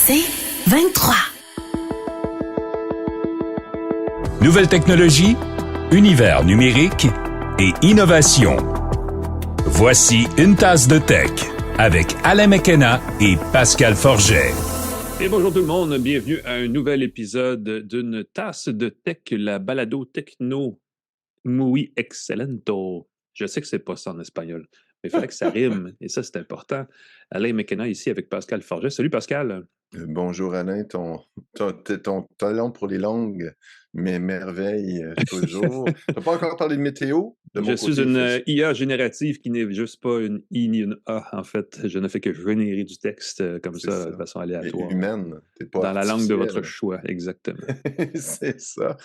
C'est 23. Nouvelles technologies, univers numérique et innovation. Voici une tasse de tech avec Alain McKenna et Pascal Forget. Et bonjour tout le monde, bienvenue à un nouvel épisode d'une tasse de tech, la balado techno muy excelento. Je sais que c'est pas ça en espagnol, mais il fallait que ça rime, et ça c'est important. Alain McKenna ici avec Pascal Forget. Salut Pascal. Bonjour Alain, ton talent pour les langues m'émerveille toujours. Tu n'as pas encore parlé de météo? De mon Je suis côté, une IA générative qui n'est juste pas une I ni une A, en fait. Je ne fais que générer du texte comme c'est ça, de façon Et aléatoire. humaine, t'es pas Dans la langue de votre artificiel. choix, exactement. C'est ça.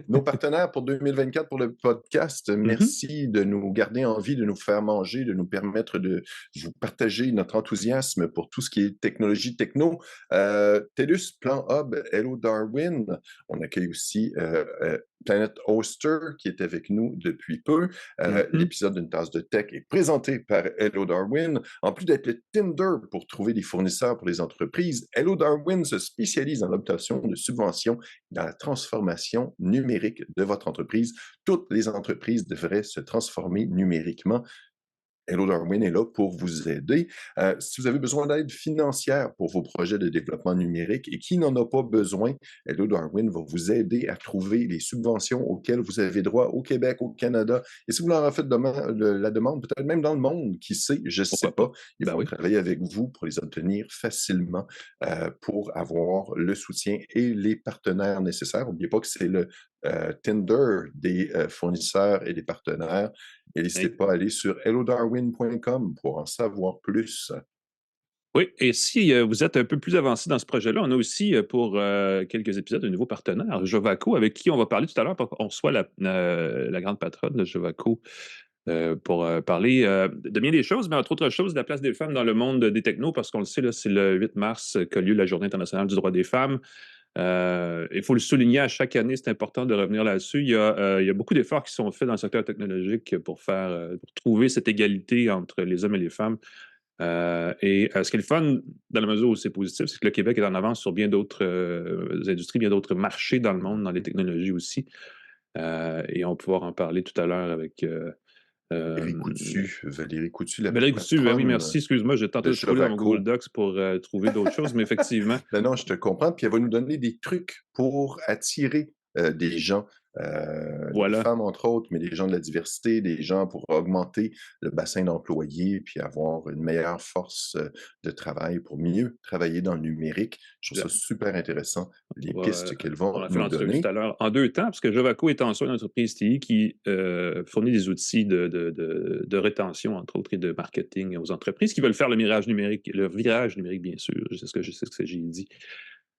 Nos partenaires pour 2024 pour le podcast, merci de nous garder en vie, de nous faire manger, de nous permettre de vous partager notre enthousiasme pour tout ce qui est technologie techno. TELUS, Plan Hub, Hello Darwin. On accueille aussi Planet Oster qui est avec nous depuis peu. L'épisode d'une tasse de tech est présenté par Hello Darwin. En plus d'être le Tinder pour trouver des fournisseurs pour les entreprises, Hello Darwin se spécialise dans l'obtention de subventions dans la transformation numérique de votre entreprise. Toutes les entreprises devraient se transformer numériquement. Hello Darwin est là pour vous aider. Si vous avez besoin d'aide financière pour vos projets de développement numérique et qui n'en a pas besoin, Hello Darwin va vous aider à trouver les subventions auxquelles vous avez droit au Québec, au Canada. Et si vous leur en faites la demande, peut-être même dans le monde, qui sait, je ne sais pas, ils vont travailler avec vous pour les obtenir facilement pour avoir le soutien et les partenaires nécessaires. N'oubliez pas que c'est le Tinder des fournisseurs et des partenaires. Et n'hésitez pas à aller sur hellodarwin.com pour en savoir plus. Oui, et si vous êtes un peu plus avancé dans ce projet-là, on a aussi pour quelques épisodes un nouveau partenaire, Jovaco, avec qui on va parler tout à l'heure. On reçoit la grande patronne de Jovaco pour parler de bien des choses, mais entre autres choses, de la place des femmes dans le monde des technos, parce qu'on le sait, là, c'est le 8 mars qu'a lieu la Journée internationale du droit des femmes. Il faut le souligner à chaque année, c'est important de revenir là-dessus. Il y a beaucoup d'efforts qui sont faits dans le secteur technologique pour trouver cette égalité entre les hommes et les femmes. Ce qui est le fun, dans la mesure où c'est positif, c'est que le Québec est en avance sur bien d'autres industries, bien d'autres marchés dans le monde, dans les technologies aussi. Et on va pouvoir en parler tout à l'heure avec Valérie Coutu, la Valérie Coutu, oui, merci. Excuse-moi, j'ai tenté de scroller dans mon Google Docs pour trouver d'autres choses, mais effectivement. Non, je te comprends. Puis elle va nous donner des trucs pour attirer des gens, des femmes entre autres, mais des gens de la diversité, des gens pour augmenter le bassin d'employés, puis avoir une meilleure force de travail pour mieux travailler dans le numérique. Je trouve ça super intéressant, les pistes qu'elles vont nous donner. Tout à l'heure, en deux temps, parce que Jovaco est en soi une entreprise TI qui fournit des outils de rétention, entre autres, et de marketing aux entreprises qui veulent faire le virage numérique, bien sûr, c'est ce que j'ai dit.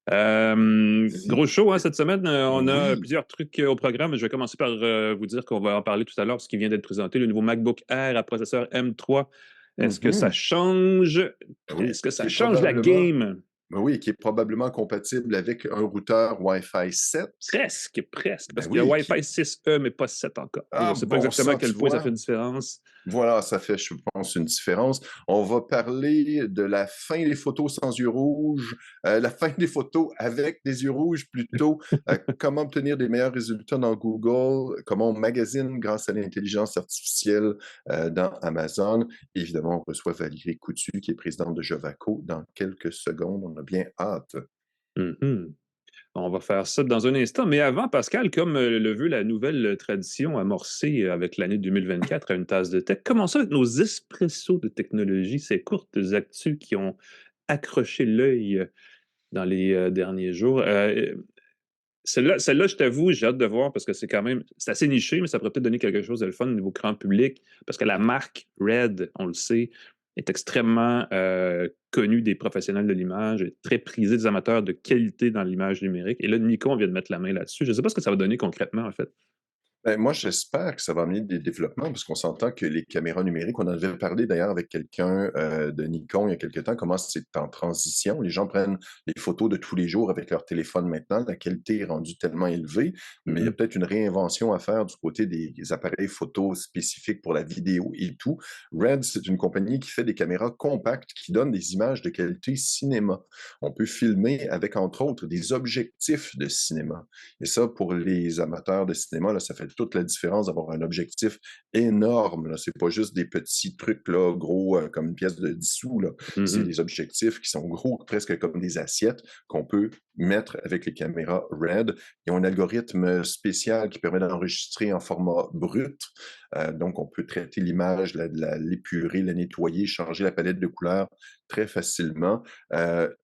Gros show, hein, cette semaine. On a plusieurs trucs au programme. Je vais commencer par vous dire qu'on va en parler tout à l'heure, parce qu'il vient d'être présenté, le nouveau MacBook Air à processeur M3. Est-ce que ça change? Est-ce que ça change la game? Oui, qui est probablement compatible avec un routeur Wi-Fi 7. Presque. Parce qu'il y a Wi-Fi 6E, mais pas 7 encore. Je ne sais pas exactement à quel point ça fait une différence. Voilà, ça fait, je pense, une différence. On va parler de la fin des photos sans yeux rouges, la fin des photos avec des yeux rouges plutôt, comment obtenir des meilleurs résultats dans Google, comment on magasine grâce à l'intelligence artificielle dans Amazon. Évidemment, on reçoit Valérie Coutu, qui est présidente de Jovaco, dans quelques secondes. On a bien hâte. On va faire ça dans un instant. Mais avant, Pascal, comme le veut la nouvelle tradition amorcée avec l'année 2024 à une tasse de tech, commençons avec nos espressos de technologie, ces courtes actus qui ont accroché l'œil dans les derniers jours. Celle-là, je t'avoue, j'ai hâte de voir parce que c'est assez niché, mais ça pourrait peut-être donner quelque chose de le fun au niveau grand public parce que la marque Red, on le sait, est extrêmement connue des professionnels de l'image, est très prisée des amateurs de qualité dans l'image numérique. Et là, Nikon vient de mettre la main là-dessus. Je ne sais pas ce que ça va donner concrètement, en fait. Ben, moi, j'espère que ça va amener des développements parce qu'on s'entend que les caméras numériques, on en avait parlé d'ailleurs avec quelqu'un de Nikon il y a quelque temps, comment c'est en transition. Les gens prennent les photos de tous les jours avec leur téléphone maintenant. La qualité est rendue tellement élevée, mais il y a peut-être une réinvention à faire du côté des appareils photo spécifiques pour la vidéo et tout. Red, c'est une compagnie qui fait des caméras compactes qui donnent des images de qualité cinéma. On peut filmer avec, entre autres, des objectifs de cinéma. Et ça, pour les amateurs de cinéma, là, ça fait toute la différence d'avoir un objectif énorme. Là. C'est pas juste des petits trucs là, gros comme une pièce de 10 sous. Là. C'est des objectifs qui sont gros, presque comme des assiettes, qu'on peut mettre avec les caméras RED. Ils ont un algorithme spécial qui permet d'enregistrer en format brut. Donc, on peut traiter l'image, l'épurer, la nettoyer, changer la palette de couleurs très facilement.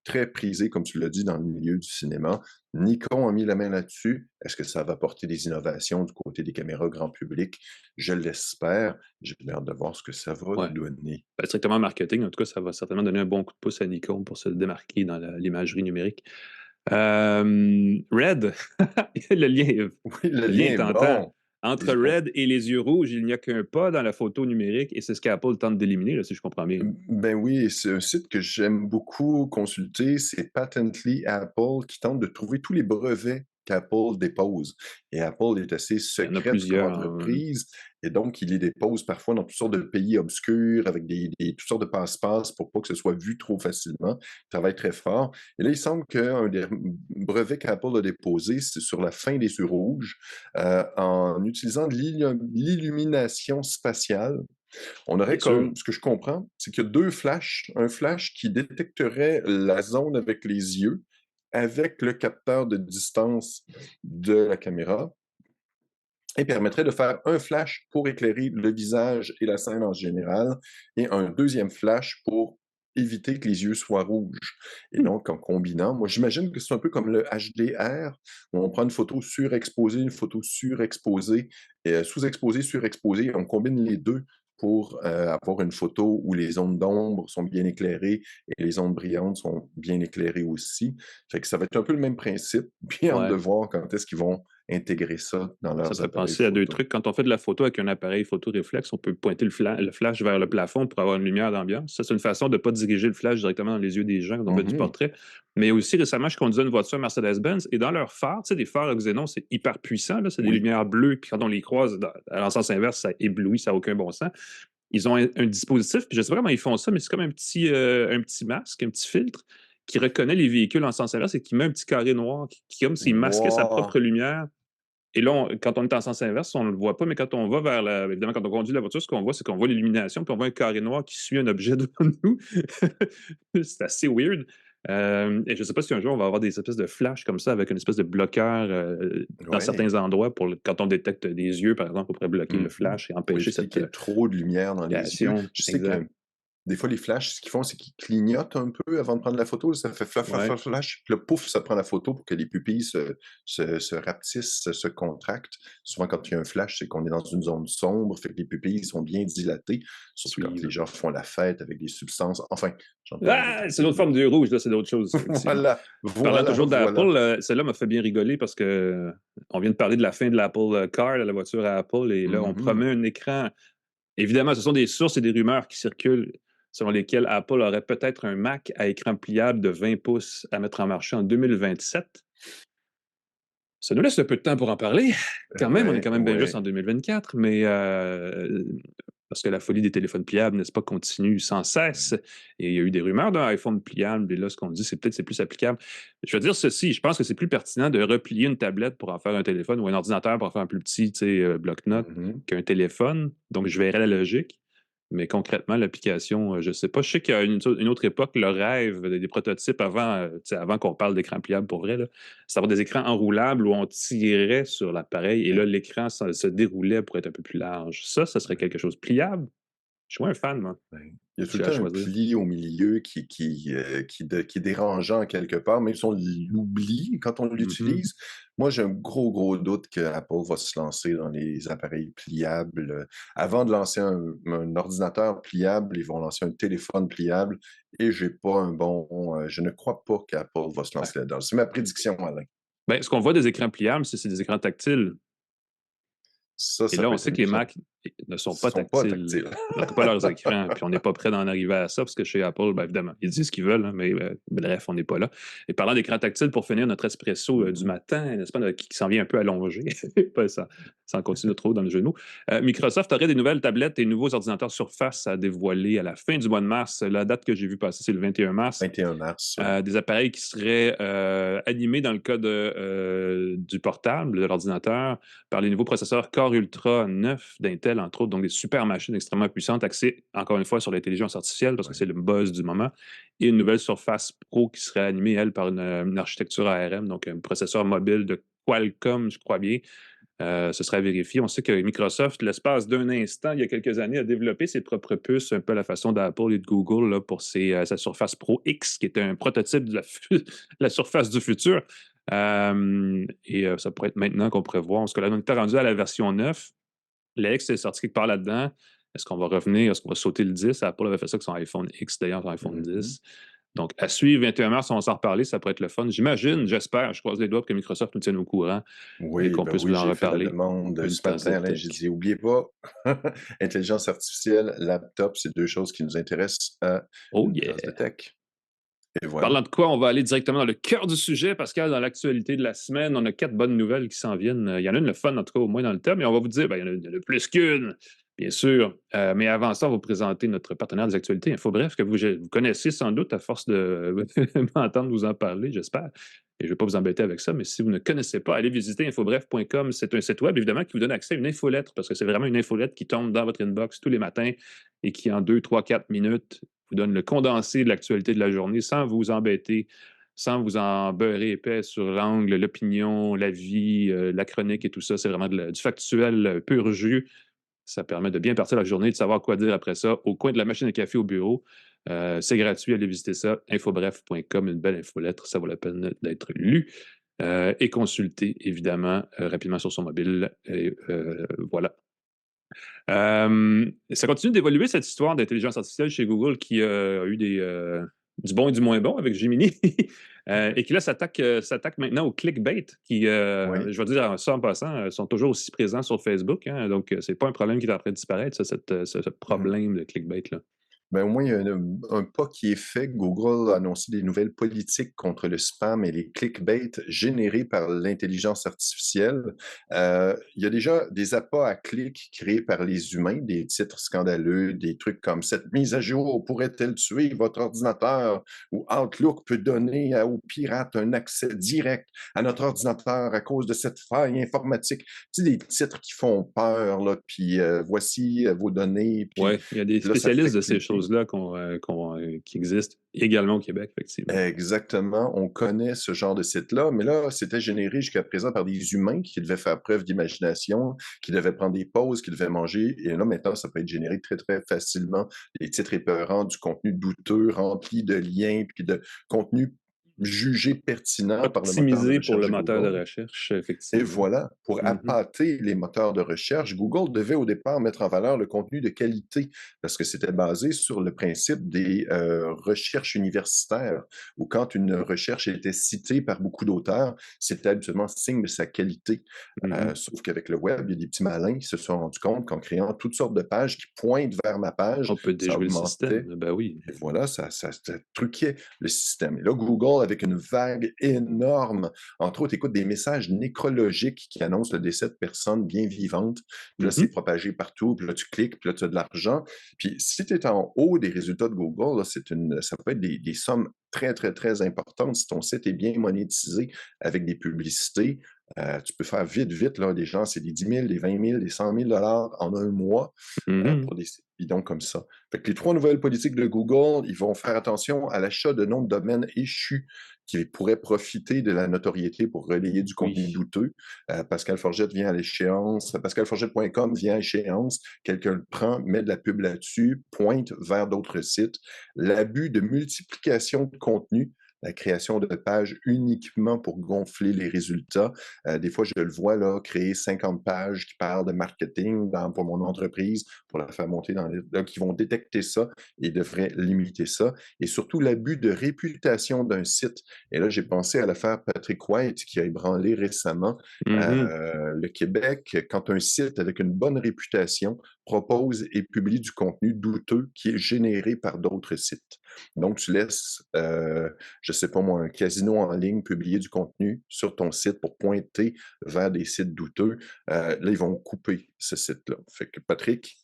Très prisé, comme tu l'as dit, dans le milieu du cinéma. Nikon a mis la main là-dessus. Est-ce que ça va apporter des innovations du côté des caméras grand public? Je l'espère. J'ai hâte de voir ce que ça va donner. Ben, strictement marketing, en tout cas, ça va certainement donner un bon coup de pouce à Nikon pour se démarquer dans l'imagerie numérique. Red, le lien, oui, le lien est tentant. bon. Entre Red et les yeux rouges, il n'y a qu'un pas dans la photo numérique et c'est ce qu'Apple tente d'éliminer, là, si je comprends bien. Ben oui, c'est un site que j'aime beaucoup consulter, c'est Patently Apple qui tente de trouver tous les brevets qu'Apple dépose. Et Apple est assez secrète comme entreprise, et donc il les dépose parfois dans toutes sortes de pays obscurs avec toutes sortes de passe-passe pour pas que ce soit vu trop facilement. Il travaille très fort. Et là, il semble qu'un des brevets qu'Apple a déposé, c'est sur la fin des yeux rouges, en utilisant de l'illumination spatiale. On aurait comme, ce que je comprends, c'est qu'il y a deux flashs. Un flash qui détecterait la zone avec les yeux, avec le capteur de distance de la caméra, et permettrait de faire un flash pour éclairer le visage et la scène en général, et un deuxième flash pour éviter que les yeux soient rouges. Et donc, en combinant, moi, j'imagine que c'est un peu comme le HDR, où on prend une photo surexposée, une photo surexposée, et sous-exposée, surexposée, et on combine les deux pour avoir une photo où les zones d'ombre sont bien éclairées et les zones brillantes sont bien éclairées aussi. Fait que ça va être un peu le même principe. Bien hâte de voir quand est-ce qu'ils vont intégrer ça dans leurs appareils. Ça fait penser à deux trucs. Quand on fait de la photo avec un appareil photo réflexe, on peut pointer le flash vers le plafond pour avoir une lumière d'ambiance. Ça, c'est une façon de ne pas diriger le flash directement dans les yeux des gens quand on fait du portrait. Mais aussi, récemment, je conduisais une voiture Mercedes-Benz et dans leurs phares, tu sais, des phares xénon, c'est hyper puissant. C'est des lumières bleues. Puis quand on les croise à l'en-sens inverse, ça éblouit, ça n'a aucun bon sens. Ils ont un dispositif, puis je ne sais pas comment ils font ça, mais c'est comme un petit masque, un petit filtre qui reconnaît les véhicules en sens inverse et qui met un petit carré noir qui comme s'il masquait sa propre lumière. Et là, quand on est en sens inverse, on ne le voit pas, mais quand on va vers évidemment, quand on conduit la voiture, ce qu'on voit, c'est qu'on voit l'illumination, puis on voit un carré noir qui suit un objet devant nous. C'est assez weird. Et je ne sais pas si un jour on va avoir des espèces de flash comme ça avec une espèce de bloqueur dans certains endroits pour quand on détecte des yeux, par exemple, on pourrait bloquer le flash et empêcher qu'il y ait trop de lumière dans les yeux. Je sais que des fois, les flashs, ce qu'ils font, c'est qu'ils clignotent un peu avant de prendre la photo. Ça fait flash, puis le pouf, ça prend la photo pour que les pupilles se rapetissent, se contractent. Souvent, quand il y a un flash, c'est qu'on est dans une zone sombre, fait que les pupilles sont bien dilatées, surtout quand les gens font la fête avec des substances. Enfin, c'est l'autre forme du rouge, là, c'est d'autres choses. Voilà. Parlant toujours d'Apple, celle-là m'a fait bien rigoler parce que on vient de parler de la fin de l'Apple Car, la voiture à Apple, et là, on promet un écran. Évidemment, ce sont des sources et des rumeurs qui circulent selon lesquelles Apple aurait peut-être un Mac à écran pliable de 20 pouces à mettre en marché en 2027. Ça nous laisse un peu de temps pour en parler. Quand même, on est quand même bien juste en 2024, mais parce que la folie des téléphones pliables, n'est-ce pas, continue sans cesse. Et il y a eu des rumeurs d'un iPhone pliable, et là, ce qu'on dit, c'est peut-être c'est plus applicable. Je veux dire ceci, je pense que c'est plus pertinent de replier une tablette pour en faire un téléphone ou un ordinateur pour en faire un plus petit bloc-notes qu'un téléphone. Donc, je verrais la logique. Mais concrètement, l'application, je ne sais pas. Je sais qu'à une autre époque, le rêve des prototypes avant qu'on parle d'écran pliable pour vrai, c'est d'avoir des écrans enroulables où on tirait sur l'appareil et là, l'écran se déroulait pour être un peu plus large. Ça serait quelque chose pliable. Je suis moins un fan, moi. Il y a tout le temps un pli au milieu qui est dérangeant quelque part, même si on l'oublie quand on l'utilise. Moi, j'ai un gros doute que Apple va se lancer dans les appareils pliables. Avant de lancer un ordinateur pliable, ils vont lancer un téléphone pliable et je ne crois pas qu'Apple va se lancer là-dedans. C'est ma prédiction, Alain. Ben, ce qu'on voit des écrans pliables, c'est des écrans tactiles. Et Ça là, peut on être sait que les amusant. Mac ne sont Ils pas sont pas tactiles. tactiles. Ils n'ont pas leurs écrans, puis on n'est pas prêt d'en arriver à ça, parce que chez Apple, ben, évidemment, ils disent ce qu'ils veulent, hein, mais bref, on n'est pas là. Et parlant d'écran tactile, pour finir notre espresso du matin, n'est-ce pas, qui s'en vient un peu allongé, sans continuer trop dans le jeu de mots, Microsoft aurait des nouvelles tablettes et nouveaux ordinateurs Surface à dévoiler à la fin du mois de mars. La date que j'ai vue passer, c'est le 21 mars. 21 mars, ouais. Des appareils qui seraient animés dans le cas du portable, de l'ordinateur, par les nouveaux processeurs Core Ultra 9 d'Intel, entre autres, donc des super machines extrêmement puissantes, axées, encore une fois, sur l'intelligence artificielle, parce que c'est le buzz du moment, et une nouvelle Surface Pro qui serait animée, elle, par une architecture ARM, donc un processeur mobile de Qualcomm, je crois bien. Ce serait à vérifier. On sait que Microsoft, l'espace d'un instant, il y a quelques années, a développé ses propres puces, un peu à la façon d'Apple et de Google, là, pour sa Surface Pro X, qui était un prototype de la Surface du futur. Ça pourrait être maintenant qu'on pourrait voir. Parce que là, on est rendu à la version 9. La X est sorti quelque part là-dedans. Est-ce qu'on va revenir? Est-ce qu'on va sauter le 10? Apple avait fait ça avec son iPhone X, d'ailleurs, son iPhone 10. Donc, à suivre, 21 mars, on va s'en reparler, ça pourrait être le fun. J'imagine, j'espère, je croise les doigts pour que Microsoft nous tienne au courant et qu'on puisse vous en J'ai fait la reparler. demande Une ce tasse de matin, Alain, tech. j'ai dit, oubliez pas, intelligence artificielle, laptop, c'est deux choses qui nous intéressent à Oh une yeah! tasse de tech. Et voilà. Parlant de quoi, on va aller directement dans le cœur du sujet, Pascal, dans l'actualité de la semaine. On a 4 bonnes nouvelles qui s'en viennent. Il y en a une, le fun, en tout cas, au moins dans le thème, mais on va vous dire, il y en a plus qu'une, bien sûr. Mais avant ça, on va vous présenter notre partenaire des actualités, InfoBref, que vous connaissez sans doute à force de m'entendre vous en parler, j'espère. Et je ne vais pas vous embêter avec ça, mais si vous ne connaissez pas, allez visiter infobref.com. C'est un site web, évidemment, qui vous donne accès à une infolettre, parce que c'est vraiment une infolettre qui tombe dans votre inbox tous les matins et qui, en 2, 3, 4 minutes, vous donne le condensé de l'actualité de la journée sans vous embêter, sans vous en beurrer épais sur l'angle, l'opinion, la vie, la chronique et tout ça. C'est vraiment du factuel pur jus. Ça permet de bien partir la journée, de savoir quoi dire après ça, au coin de la machine à café au bureau. C'est gratuit, allez visiter ça, infobref.com, une belle infolettre, ça vaut la peine d'être lu et consulté, évidemment, rapidement sur son mobile. Et voilà. Ça continue d'évoluer, cette histoire d'intelligence artificielle chez Google qui a eu du bon et du moins bon avec Gemini et qui là s'attaque maintenant au clickbait qui, je vais dire ça en passant, sont toujours aussi présents sur Facebook. Hein, donc, c'est pas un problème qui est en train de disparaître, ça, ce problème de clickbait-là. Au moins, il y a un pas qui est fait. Google a annoncé des nouvelles politiques contre le spam et les clickbait générés par l'intelligence artificielle. Il y a déjà des appâts à clics créés par les humains, des titres scandaleux, des trucs comme «Cette mise à jour pourrait-elle tuer votre ordinateur?» ou «Outlook peut donner aux pirates un accès direct à notre ordinateur à cause de cette faille informatique.» Tu sais, des titres qui font peur, là, puis voici vos données. Oui, il y a des spécialistes de ces choses-là qui existent également au Québec, effectivement. Exactement, on connaît ce genre de site-là, mais là, c'était généré jusqu'à présent par des humains qui devaient faire preuve d'imagination, qui devaient prendre des pauses, qui devaient manger, et là, maintenant, ça peut être généré très, très facilement. Des titres épeurants, du contenu douteux, rempli de liens, puis de contenu jugé pertinent par le moteur de Optimisé recherche pour le de moteur de Google. recherche, Et effectivement. voilà, pour appâter les moteurs de recherche, Google devait au départ mettre en valeur le contenu de qualité parce que c'était basé sur le principe des recherches universitaires où quand une recherche était citée par beaucoup d'auteurs, c'était habituellement signe de sa qualité. Sauf qu'avec le web, il y a des petits malins qui se sont rendus compte qu'en créant toutes sortes de pages qui pointent vers ma page, On peut ça déjouer le augmentait. système, ben oui. Et voilà, ça truquait le système. Et là, Google, avec une vague énorme, entre autres, écoute des messages nécrologiques qui annoncent le décès de personnes bien vivantes. Puis là, c'est propagé partout. Puis là, tu cliques, puis là, tu as de l'argent. Puis si tu es en haut des résultats de Google, là, ça peut être des sommes très, très, très importantes. Si ton site est bien monétisé avec des publicités, tu peux faire vite, là, des gens, c'est des 10 000, des 20 000, des 100 000 en un mois pour des sites bidons comme ça. Fait que les 3 nouvelles politiques de Google, ils vont faire attention à l'achat de noms de domaines échus qui pourraient profiter de la notoriété pour relayer du contenu douteux. Pascal Forgette vient à l'échéance, pascalforgette.com vient à échéance, quelqu'un le prend, met de la pub là-dessus, pointe vers d'autres sites. L'abus de multiplication de contenu, la création de pages uniquement pour gonfler les résultats. Des fois, je le vois là, créer 50 pages qui parlent de marketing pour mon entreprise, pour la faire monter dans les... Donc, ils vont détecter ça et devraient limiter ça. Et surtout, l'abus de réputation d'un site. Et là, j'ai pensé à l'affaire Patrick White qui a ébranlé récemment le Québec. Quand un site avec une bonne réputation propose et publie du contenu douteux qui est généré par d'autres sites. Donc, tu laisses, je sais pas moi, un casino en ligne publier du contenu sur ton site pour pointer vers des sites douteux. Là, ils vont couper ce site-là. Fait que Patrick,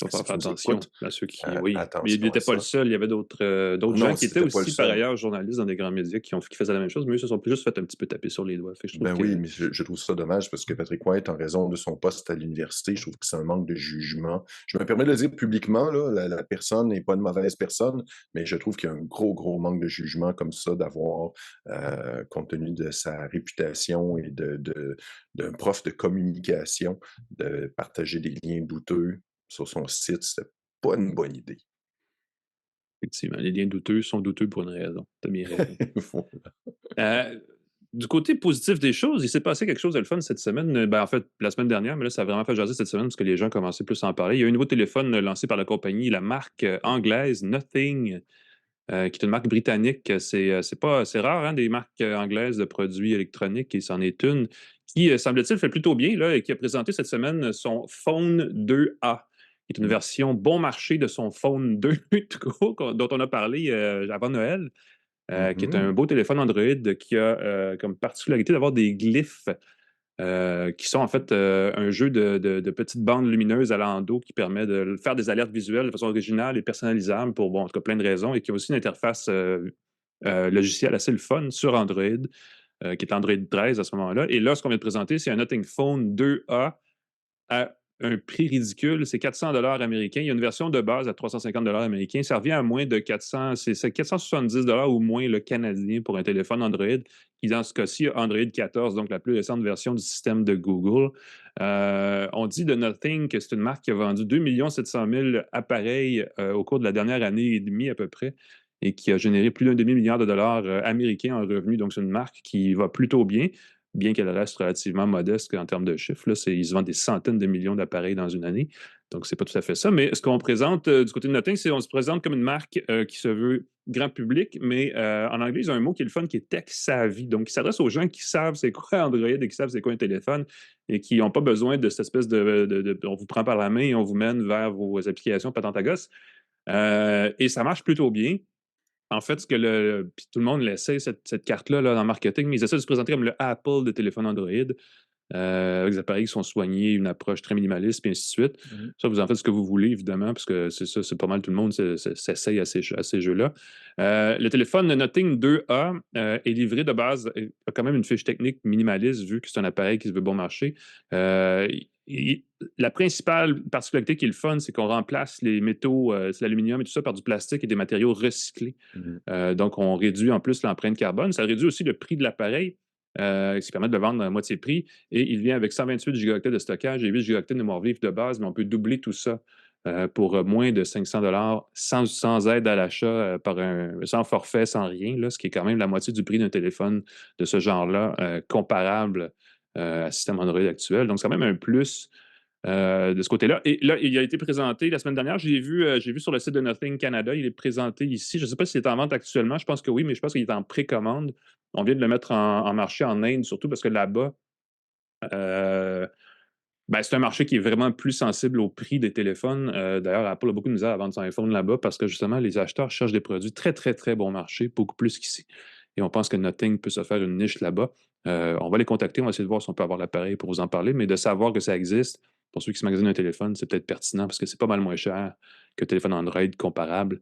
Il faut si tu faire nous attention écoutes, à ceux qui. Oui. Mais il attention n'était à pas le ça. seul. Il y avait d'autres gens Non, qui étaient c'était pas le aussi, par seul. ailleurs, journalistes dans des grands médias qui faisaient la même chose, mais eux se sont juste fait un petit peu taper sur les doigts. Fait que je trouve Ben que. oui, mais je trouve ça dommage parce que Patrick White, en raison de son poste à l'université, je trouve que c'est un manque de jugement. Je me permets de le dire publiquement, là, la personne n'est pas une mauvaise personne, mais je trouve qu'il y a un gros manque de jugement comme ça d'avoir, compte tenu de sa réputation et d'un prof de communication, de partager des liens douteux sur son site. C'était pas une bonne idée. Effectivement, les liens douteux sont douteux pour une raison. T'as bien raison. Voilà. Du côté positif des choses, il s'est passé quelque chose de le fun cette semaine. Ben, en fait, la semaine dernière, mais là, ça a vraiment fait jaser cette semaine parce que les gens commençaient plus à en parler. Il y a un nouveau téléphone lancé par la compagnie, la marque anglaise Nothing, qui est une marque britannique. C'est rare, hein, des marques anglaises de produits électroniques, et c'en est une qui, semble-t-il, fait plutôt bien là, et qui a présenté cette semaine son Phone 2A, qui est une version bon marché de son Phone 2 dont on a parlé avant Noël. Qui est un beau téléphone Android qui a comme particularité d'avoir des glyphes qui sont en fait un jeu de petites bandes lumineuses allant en dos qui permet de faire des alertes visuelles de façon originale et personnalisable pour, bon, en tout cas, plein de raisons, et qui a aussi une interface logicielle assez le fun sur Android, qui est Android 13 à ce moment-là. Et là, ce qu'on vient de présenter, c'est un Nothing Phone 2A à un prix ridicule, c'est 400 $ américains. Il y a une version de base à 350 $ américains. Ça revient à moins de 400, c'est 470 $ ou moins le canadien pour un téléphone Android, qui dans ce cas-ci a Android 14, donc la plus récente version du système de Google. On dit de Nothing que c'est une marque qui a vendu 2 700 000 appareils au cours de la dernière année et demie à peu près, et qui a généré plus d'un demi-milliard de dollars américains en revenus. Donc, c'est une marque qui va plutôt bien qu'elle reste relativement modeste en termes de chiffres. Là, ils se vendent des centaines de millions d'appareils dans une année. Donc, c'est pas tout à fait ça. Mais ce qu'on présente du côté de Nothing, c'est qu'on se présente comme une marque qui se veut grand public, mais en anglais, ils ont un mot qui est le fun, qui est tech-savvy. Donc, qui s'adresse aux gens qui savent c'est quoi Android et qui savent c'est quoi un téléphone et qui n'ont pas besoin de cette espèce on vous prend par la main et on vous mène vers vos applications patente à gosse. Et ça marche plutôt bien. En fait, puis tout le monde l'essaie, cette carte-là là, dans le marketing, mais ils essaient de se présenter comme le Apple des téléphones Android, avec des appareils qui sont soignés, une approche très minimaliste, et ainsi de suite. Ça, vous en faites ce que vous voulez, évidemment, parce que c'est ça, c'est pas mal tout le monde s'essaye à ces jeux-là. Le téléphone Nothing 2A est livré de base, a quand même une fiche technique minimaliste, vu que c'est un appareil qui se veut bon marché. La principale particularité qui est le fun, c'est qu'on remplace les métaux, c'est l'aluminium et tout ça, par du plastique et des matériaux recyclés. Donc, on réduit en plus l'empreinte carbone. Ça réduit aussi le prix de l'appareil, ce qui permet de le vendre à moitié prix. Et il vient avec 128 gigaoctets de stockage et 8 gigaoctets de mémoire vive de base, mais on peut doubler tout ça pour moins de 500 $ sans aide à l'achat, sans forfait, sans rien, là, ce qui est quand même la moitié du prix d'un téléphone de ce genre-là, comparable à système Android actuel. Donc, c'est quand même un plus de ce côté-là. Et là, il a été présenté la semaine dernière. J'ai vu sur le site de Nothing Canada, il est présenté ici. Je ne sais pas s'il est en vente actuellement. Je pense que oui, mais je pense qu'il est en précommande. On vient de le mettre en marché en Inde, surtout parce que là-bas, c'est un marché qui est vraiment plus sensible au prix des téléphones. D'ailleurs, Apple a beaucoup de misère à vendre son iPhone là-bas parce que justement, les acheteurs cherchent des produits très, très, très bon marché, beaucoup plus qu'ici. Et on pense que Nothing peut se faire une niche là-bas. On va les contacter, on va essayer de voir si on peut avoir l'appareil pour vous en parler, mais de savoir que ça existe, pour ceux qui se magasinent un téléphone, c'est peut-être pertinent parce que c'est pas mal moins cher qu'un téléphone Android comparable.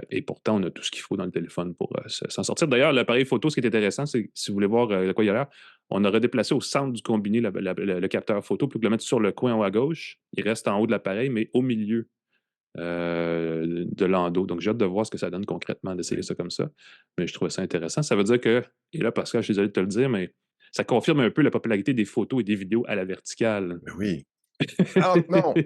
Et pourtant, on a tout ce qu'il faut dans le téléphone pour s'en sortir. D'ailleurs, l'appareil photo, ce qui est intéressant, c'est si vous voulez voir de quoi il a l'air, on aurait déplacé au centre du combiné le capteur photo pour le mettre sur le coin ou à gauche. Il reste en haut de l'appareil, mais au milieu de l'endos. Donc, j'ai hâte de voir ce que ça donne concrètement, d'essayer ça comme ça. Mais je trouvais ça intéressant. Ça veut dire que, et là, Pascal, je suis désolé de te le dire, mais ça confirme un peu la popularité des photos et des vidéos à la verticale. Ben oui. Ah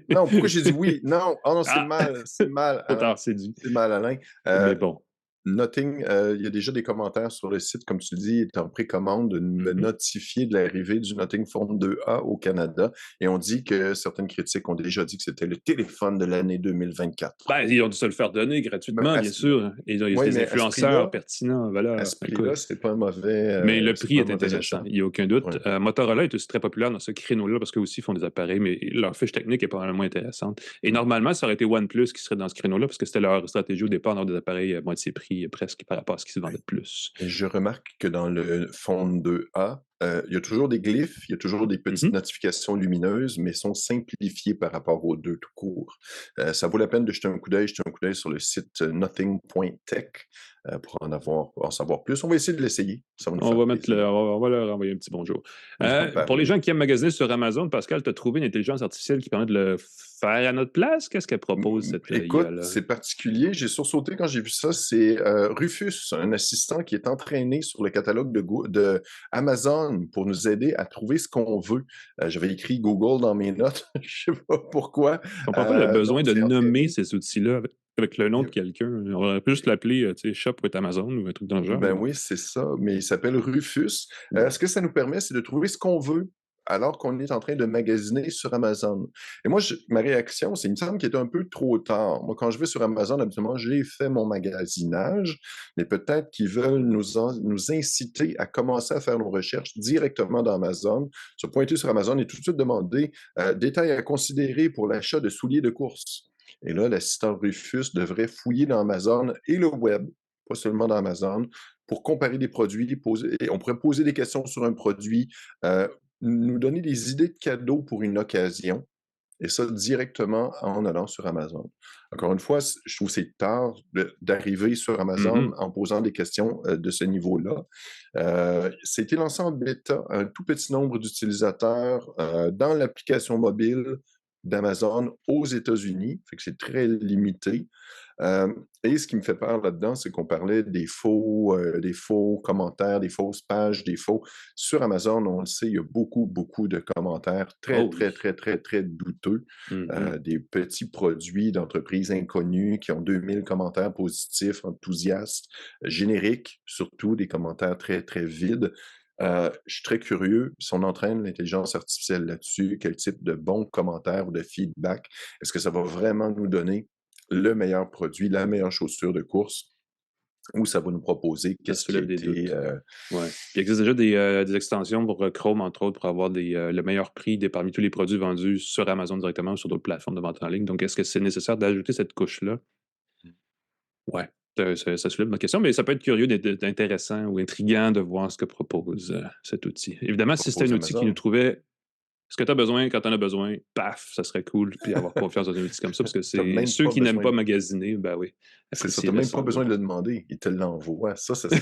non, pourquoi j'ai dit oui? Non, oh non, c'est Ah! mal, Trop tard, c'est dit. c'est mal, Alain. Mais bon. Nothing, il y a déjà des commentaires sur le site, comme tu le dis, est en précommande de me notifier de l'arrivée du Nothing Phone 2A au Canada. Et on dit que certaines critiques ont déjà dit que c'était le téléphone de l'année 2024. Ben, ils ont dû se le faire donner Ben, gratuitement, bien sûr. Ils ont oui, des mais influenceurs pertinents. Voilà. à ce Écoute. prix-là, c'est pas un mauvais. Mais le c'est prix pas un est mauvais intéressant, achat. il n'y a aucun doute. Ouais. Motorola est aussi très populaire dans ce créneau-là parce qu'eux aussi font des appareils, mais leur fiche technique est probablement intéressante. Et normalement, ça aurait été OnePlus qui serait dans ce créneau-là parce que c'était leur stratégie au départ d'avoir des appareils à moitié prix presque par rapport à ce qui se vendait de plus. Et je remarque que dans le Phone 2A, il y a toujours des glyphes, il y a toujours des petites notifications lumineuses, mais sont simplifiées par rapport aux deux tout court. Ça vaut la peine de jeter un coup d'œil sur le site nothing.tech pour en savoir plus. On va essayer de l'essayer. Ça va nous On faire va, plaisir. on va leur envoyer un petit bonjour. Ben Pour les oui. gens qui aiment magasiner sur Amazon, Pascal, tu as trouvé une intelligence artificielle qui permet de le faire à notre place? Qu'est-ce qu'elle propose, cette Écoute, IA-là? c'est particulier. J'ai sursauté quand j'ai vu ça. C'est Rufus, un assistant qui est entraîné sur le catalogue de Amazon pour nous aider à trouver ce qu'on veut. J'avais écrit Google dans mes notes. Je sais pas pourquoi. Je comprends pas le besoin de c'est nommer entraîné. ces outils-là avec le nom de quelqu'un. On aurait pu juste l'appeler Shop with Amazon ou un truc dans le genre. Ben oui, c'est ça, mais il s'appelle Rufus. Bon. Ce que ça nous permet, c'est de trouver ce qu'on veut alors qu'on est en train de magasiner sur Amazon. Et moi, ma réaction, c'est, il me semble qu'il est un peu trop tard. Moi, quand je vais sur Amazon, habituellement, j'ai fait mon magasinage, mais peut-être qu'ils veulent nous inciter à commencer à faire nos recherches directement dans Amazon, se pointer sur Amazon et tout de suite demander détails à considérer pour l'achat de souliers de course. Et là, l'assistant Rufus devrait fouiller dans Amazon et le web, pas seulement dans Amazon, pour comparer des produits, et on pourrait poser des questions sur un produit, nous donner des idées de cadeaux pour une occasion, et ça directement en allant sur Amazon. Encore une fois, je trouve que c'est tard d'arriver sur Amazon en posant des questions de ce niveau-là. C'était lancé en bêta, un tout petit nombre d'utilisateurs dans l'application mobile d'Amazon aux États-Unis, fait que c'est très limité. Et ce qui me fait peur là-dedans, c'est qu'on parlait des faux commentaires, des fausses pages, des faux. Sur Amazon, on le sait, il y a beaucoup, beaucoup de commentaires très, très, très, très, très douteux. Des petits produits d'entreprises inconnues qui ont 2000 commentaires positifs, enthousiastes, génériques, surtout des commentaires très, très vides. Je suis très curieux si on entraîne l'intelligence artificielle là-dessus, quel type de bons commentaires ou de feedback. Est-ce que ça va vraiment nous donner le meilleur produit, la meilleure chaussure de course, ou ça va nous proposer qu'est-ce qui a été... Ouais. Il existe déjà des extensions pour Chrome, entre autres, pour avoir le meilleur prix parmi tous les produits vendus sur Amazon directement ou sur d'autres plateformes de vente en ligne. Donc, est-ce que c'est nécessaire d'ajouter cette couche-là? Ouais. Ça soulève ma question, mais ça peut être curieux, intéressant ou intriguant de voir ce que propose cet outil. Évidemment, si c'était un outil qui nous trouvait ce que tu as besoin quand tu en as besoin, paf, ça serait cool, puis avoir confiance dans un outil comme ça, parce que c'est ceux qui n'aiment pas magasiner, ben oui. C'est ça, tu n'as même pas besoin de le demander, il te l'envoie. Ça serait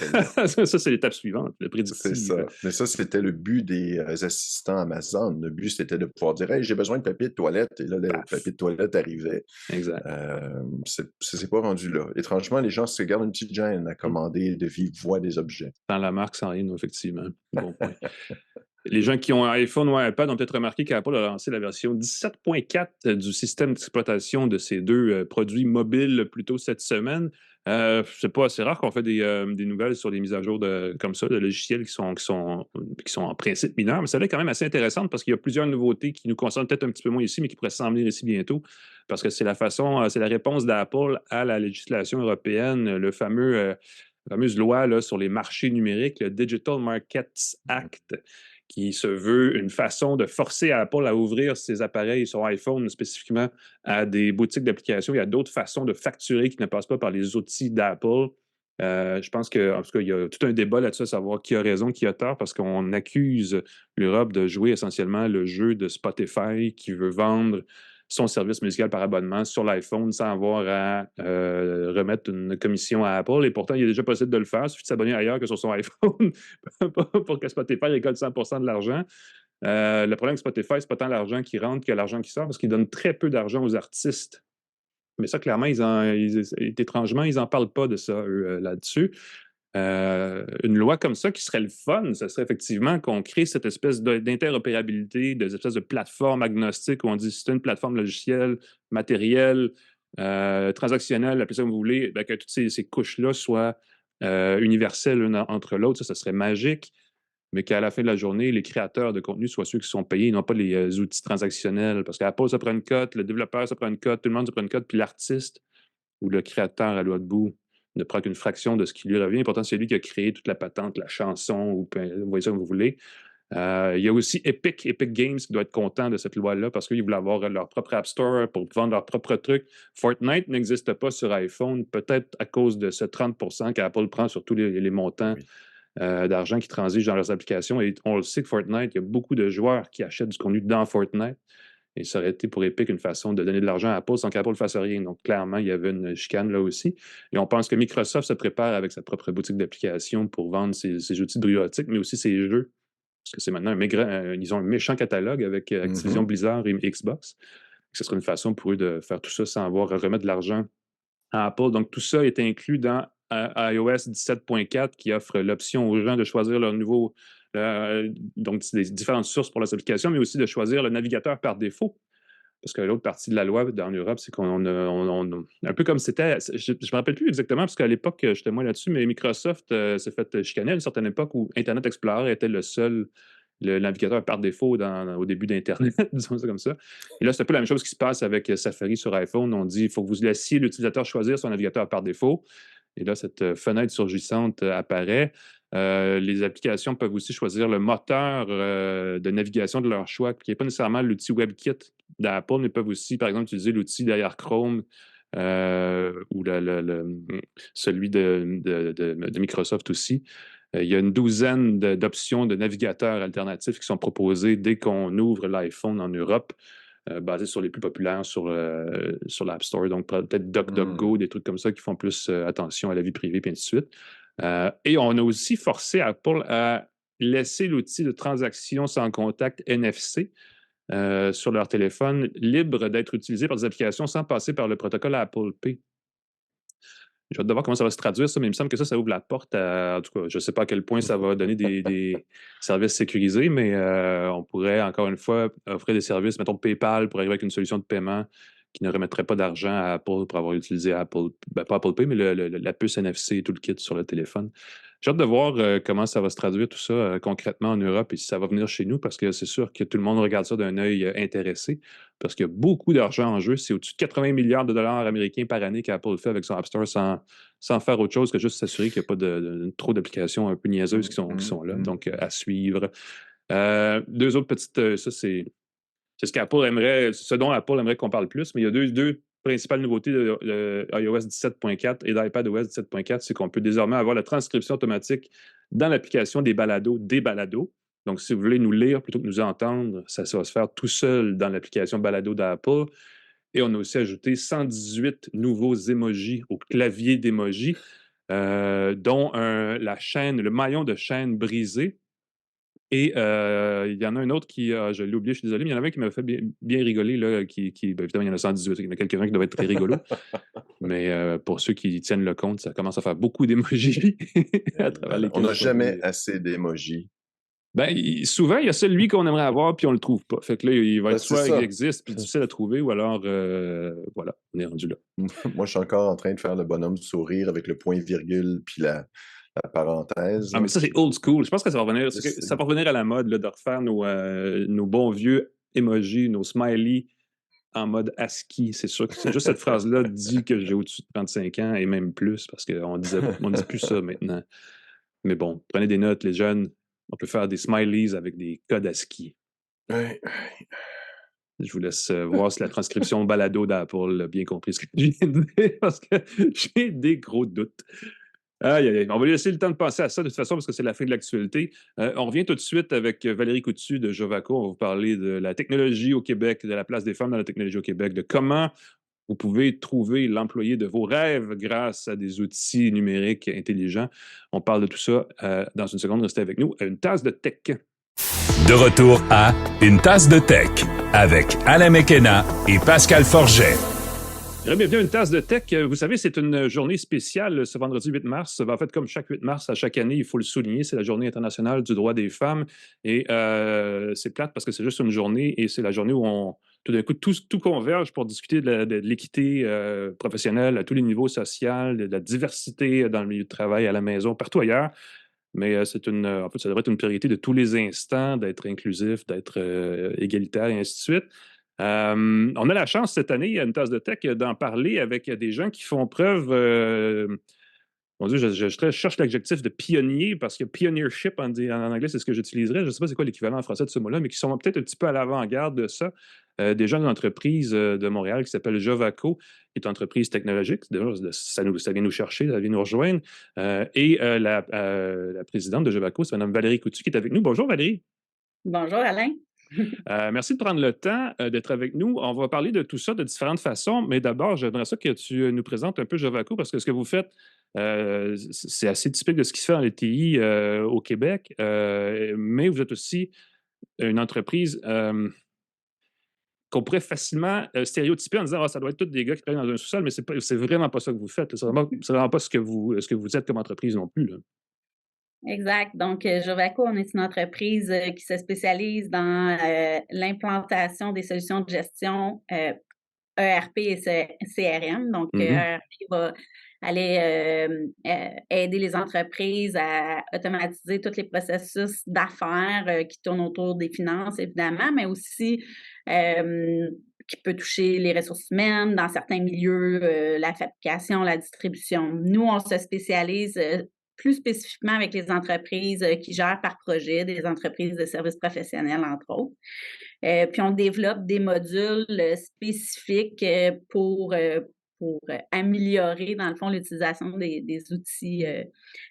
ça, c'est l'étape suivante, le prédictif. C'est ça. Mais ça, c'était le but des assistants Amazon. Le but, c'était de pouvoir dire « Hey, j'ai besoin de papier de toilette », et là, le papier de toilette arrivait. Exact. C'est pas rendu là. Étrangement, les gens se gardent une petite gêne à commander de vive voix des objets. Sans la marque, sans rien, effectivement. Bon point. Les gens qui ont un iPhone ou un iPad ont peut-être remarqué qu'Apple a lancé la version 17.4 du système d'exploitation de ces deux produits mobiles plus tôt cette semaine. C'est pas assez rare qu'on fait des nouvelles sur des mises à jour comme ça, de logiciels qui sont en principe mineurs, mais celle-là est quand même assez intéressante parce qu'il y a plusieurs nouveautés qui nous concernent peut-être un petit peu moins ici, mais qui pourraient s'en venir ici bientôt, parce que c'est la réponse d'Apple à la législation européenne, la fameuse loi là, sur les marchés numériques, le Digital Markets Act, qui se veut une façon de forcer Apple à ouvrir ses appareils sur iPhone spécifiquement à des boutiques d'applications et à d'autres façons de facturer qui ne passent pas par les outils d'Apple. Je pense qu'en tout cas, il y a tout un débat là-dessus à savoir qui a raison, qui a tort, parce qu'on accuse l'Europe de jouer essentiellement le jeu de Spotify qui veut vendre son service musical par abonnement sur l'iPhone sans avoir à remettre une commission à Apple. Et pourtant, il est déjà possible de le faire. Il suffit de s'abonner ailleurs que sur son iPhone pour que Spotify récolte 100% de l'argent. Le problème avec Spotify, c'est pas tant l'argent qui rentre que l'argent qui sort parce qu'ils donnent très peu d'argent aux artistes. Mais ça, clairement, étrangement, ils n'en parlent pas de ça, eux, là-dessus. Une loi comme ça qui serait le fun, ce serait effectivement qu'on crée cette espèce d'interopérabilité, des espèces de plateformes agnostiques où on dit c'est une plateforme logicielle, matérielle, transactionnel, appelez ça comme vous voulez, que toutes ces couches-là soient universelles l'une entre l'autre. Ça serait magique, mais qu'à la fin de la journée, les créateurs de contenu soient ceux qui sont payés, non pas les outils transactionnels. Parce qu'Apple, ça prend une cote, le développeur, ça prend une cote, tout le monde, ça prend une cote, puis l'artiste ou le créateur à l'autre bout ne prend qu'une fraction de ce qui lui revient. Pourtant, c'est lui qui a créé toute la patente, la chanson, ou vous voyez ça comme vous voulez. Il y a aussi Epic Games qui doit être content de cette loi-là parce qu'ils voulaient avoir leur propre App Store pour vendre leurs propres trucs. Fortnite n'existe pas sur iPhone, peut-être à cause de ce 30% qu'Apple prend sur tous les montants d'argent qui transigent dans leurs applications. Et on le sait que Fortnite, il y a beaucoup de joueurs qui achètent du contenu dans Fortnite. Et ça aurait été pour Epic une façon de donner de l'argent à Apple sans qu'Apple ne fasse rien. Donc, clairement, il y avait une chicane là aussi. Et on pense que Microsoft se prépare avec sa propre boutique d'applications pour vendre ses outils de bureautique, mais aussi ses jeux. Parce que c'est maintenant ils ont un méchant catalogue avec Activision Blizzard et Xbox. Ce serait une façon pour eux de faire tout ça sans avoir à remettre de l'argent à Apple. Donc, tout ça est inclus dans iOS 17.4 qui offre l'option aux gens de choisir leur nouveau. Donc, des différentes sources pour les applications, mais aussi de choisir le navigateur par défaut. Parce que l'autre partie de la loi en Europe, c'est qu'on a un peu comme c'était. Je ne me rappelle plus exactement, parce qu'à l'époque, j'étais moins là-dessus, mais Microsoft s'est fait chicaner à une certaine époque où Internet Explorer était le navigateur par défaut au début d'Internet, disons ça comme ça. Et là, c'est un peu la même chose qui se passe avec Safari sur iPhone. On dit qu'il faut que vous laissiez l'utilisateur choisir son navigateur par défaut. Et là, cette fenêtre surgissante apparaît. Les applications peuvent aussi choisir le moteur de navigation de leur choix, qui n'est pas nécessairement l'outil WebKit d'Apple, mais peuvent aussi, par exemple, utiliser l'outil derrière Chrome ou celui de Microsoft aussi. Il y a une douzaine d'options de navigateurs alternatifs qui sont proposés dès qu'on ouvre l'iPhone en Europe, basés sur les plus populaires sur l'App Store. Donc, peut-être DuckDuckGo, des trucs comme ça qui font plus attention à la vie privée, et ainsi de suite. Et on a aussi forcé Apple à laisser l'outil de transaction sans contact NFC sur leur téléphone libre d'être utilisé par des applications sans passer par le protocole Apple Pay. J'ai hâte de voir comment ça va se traduire, ça, mais il me semble que ça ouvre la porte à. En tout cas, je ne sais pas à quel point ça va donner des services sécurisés, mais on pourrait, encore une fois, offrir des services, mettons PayPal, pour arriver avec une solution de paiement qui ne remettrait pas d'argent à Apple pour avoir utilisé Apple, pas Apple Pay, mais la puce NFC et tout le kit sur le téléphone. J'ai hâte de voir comment ça va se traduire tout ça concrètement en Europe et si ça va venir chez nous, parce que c'est sûr que tout le monde regarde ça d'un œil intéressé, parce qu'il y a beaucoup d'argent en jeu. C'est au-dessus de 80 milliards de dollars américains par année qu'Apple fait avec son App Store sans faire autre chose que juste s'assurer qu'il n'y a pas trop d'applications un peu niaiseuses qui sont là. Donc, à suivre. Deux autres petites... ça, c'est ce qu'Apple aimerait, ce dont Apple aimerait qu'on parle plus, mais il y a deux principales nouveautés de iOS 17.4 et d'iPadOS 17.4, c'est qu'on peut désormais avoir la transcription automatique dans l'application des balados. Donc, si vous voulez nous lire plutôt que nous entendre, ça va se faire tout seul dans l'application balado d'Apple. Et on a aussi ajouté 118 nouveaux emojis au clavier d'emojis, dont le maillon de chaîne brisé. Et il y en a un autre qui, je l'ai oublié, je suis désolé, mais il y en avait un qui m'a fait bien rigoler, là, évidemment, il y en a 118, il y en a quelques-uns qui doivent être très rigolos. Mais pour ceux qui tiennent le compte, ça commence à faire beaucoup d'émojis à travers lesquels on n'a jamais assez d'émojis. Souvent, il y a celui qu'on aimerait avoir, puis on ne le trouve pas. Fait que là, il va être soit il existe, puis difficile à trouver, ou alors, voilà, on est rendu là. Moi, je suis encore en train de faire le bonhomme sourire avec le point-virgule, puis la parenthèse. Ah, mais ça, c'est old school. Je pense que ça va revenir à la mode là, de refaire nos bons vieux emojis, nos smileys en mode ASCII. C'est sûr que c'est juste cette phrase-là dit que j'ai au-dessus de 35 ans et même plus, parce qu'on ne dit plus ça maintenant. Mais bon, prenez des notes, les jeunes. On peut faire des smileys avec des codes ASCII. Ouais. Je vous laisse voir si la transcription balado d'Apple a bien compris ce que je viens de dire, parce que j'ai des gros doutes. Aïe, aïe, aïe. On va lui laisser le temps de penser à ça de toute façon parce que c'est la fin de l'actualité. On revient tout de suite avec Valérie Coutu de Jovaco. On va vous parler de la technologie au Québec, de la place des femmes dans la technologie au Québec, de comment vous pouvez trouver l'employé de vos rêves grâce à des outils numériques intelligents. On parle de tout ça dans une seconde. Restez avec nous. Une tasse de tech. De retour à Une tasse de tech avec Alain McKenna et Pascal Forget. Bienvenue à Une tasse de tech. Vous savez, c'est une journée spéciale ce vendredi 8 mars. En fait, comme chaque 8 mars, à chaque année, il faut le souligner, c'est la journée internationale du droit des femmes. Et c'est plate parce que c'est juste une journée et c'est la journée où on tout d'un coup, tout converge pour discuter de l'équité professionnelle à tous les niveaux sociaux, de la diversité dans le milieu de travail, à la maison, partout ailleurs. Mais en fait, ça devrait être une priorité de tous les instants d'être inclusif, d'être égalitaire et ainsi de suite. On a la chance cette année, à une tasse de tech, d'en parler avec des gens qui font preuve. Mon Dieu, je cherche l'adjectif de pionnier parce que pioneership en anglais, c'est ce que j'utiliserais. Je ne sais pas c'est quoi l'équivalent en français de ce mot-là, mais qui sont peut-être un petit peu à l'avant-garde de ça. Des jeunes entreprises de Montréal qui s'appellent Jovaco, qui est une entreprise technologique. Ça vient nous chercher, ça vient nous rejoindre. La présidente de Jovaco, c'est Mme Valérie Coutu qui est avec nous. Bonjour Valérie. Bonjour Alain. Merci de prendre le temps d'être avec nous. On va parler de tout ça de différentes façons, mais d'abord, j'aimerais ça que tu nous présentes un peu Jovaco parce que ce que vous faites, c'est assez typique de ce qui se fait dans les TI au Québec, mais vous êtes aussi une entreprise qu'on pourrait facilement stéréotyper en disant ça doit être tous des gars qui travaillent dans un sous-sol, mais c'est vraiment pas ça que vous faites. C'est vraiment pas ce que vous êtes comme entreprise non plus, là. Exact. Donc, Jovaco, on est une entreprise qui se spécialise dans l'implantation des solutions de gestion ERP et CRM. Donc, ERP va aller aider les entreprises à automatiser tous les processus d'affaires qui tournent autour des finances, évidemment, mais aussi qui peut toucher les ressources humaines, dans certains milieux, la fabrication, la distribution. Nous, on se spécialise plus spécifiquement avec les entreprises qui gèrent par projet, des entreprises de services professionnels, entre autres. Puis, on développe des modules spécifiques pour améliorer, dans le fond, l'utilisation des outils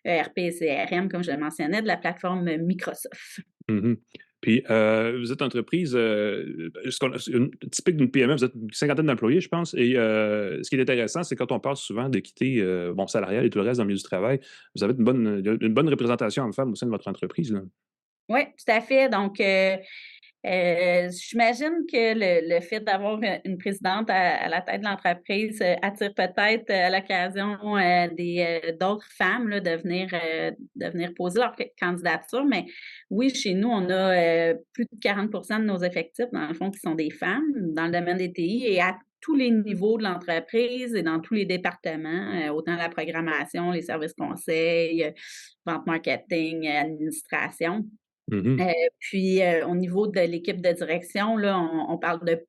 ERP et CRM, comme je le mentionnais, de la plateforme Microsoft. Mm-hmm. Puis, vous êtes une entreprise typique d'une PME, vous êtes une cinquantaine d'employés, je pense. Et ce qui est intéressant, c'est quand on parle souvent d'équité salariale et tout le reste dans le milieu du travail, vous avez une bonne représentation homme-femme au sein de votre entreprise, là. Oui, tout à fait. Donc, j'imagine que le fait d'avoir une présidente à la tête de l'entreprise attire peut-être à l'occasion d'autres femmes là, de venir poser leur candidature. Mais oui, chez nous, on a plus de 40% de nos effectifs, dans le fond, qui sont des femmes dans le domaine des TI et à tous les niveaux de l'entreprise et dans tous les départements, autant la programmation, les services conseils, vente marketing, administration. Mm-hmm. Puis, au niveau de l'équipe de direction, là, on parle de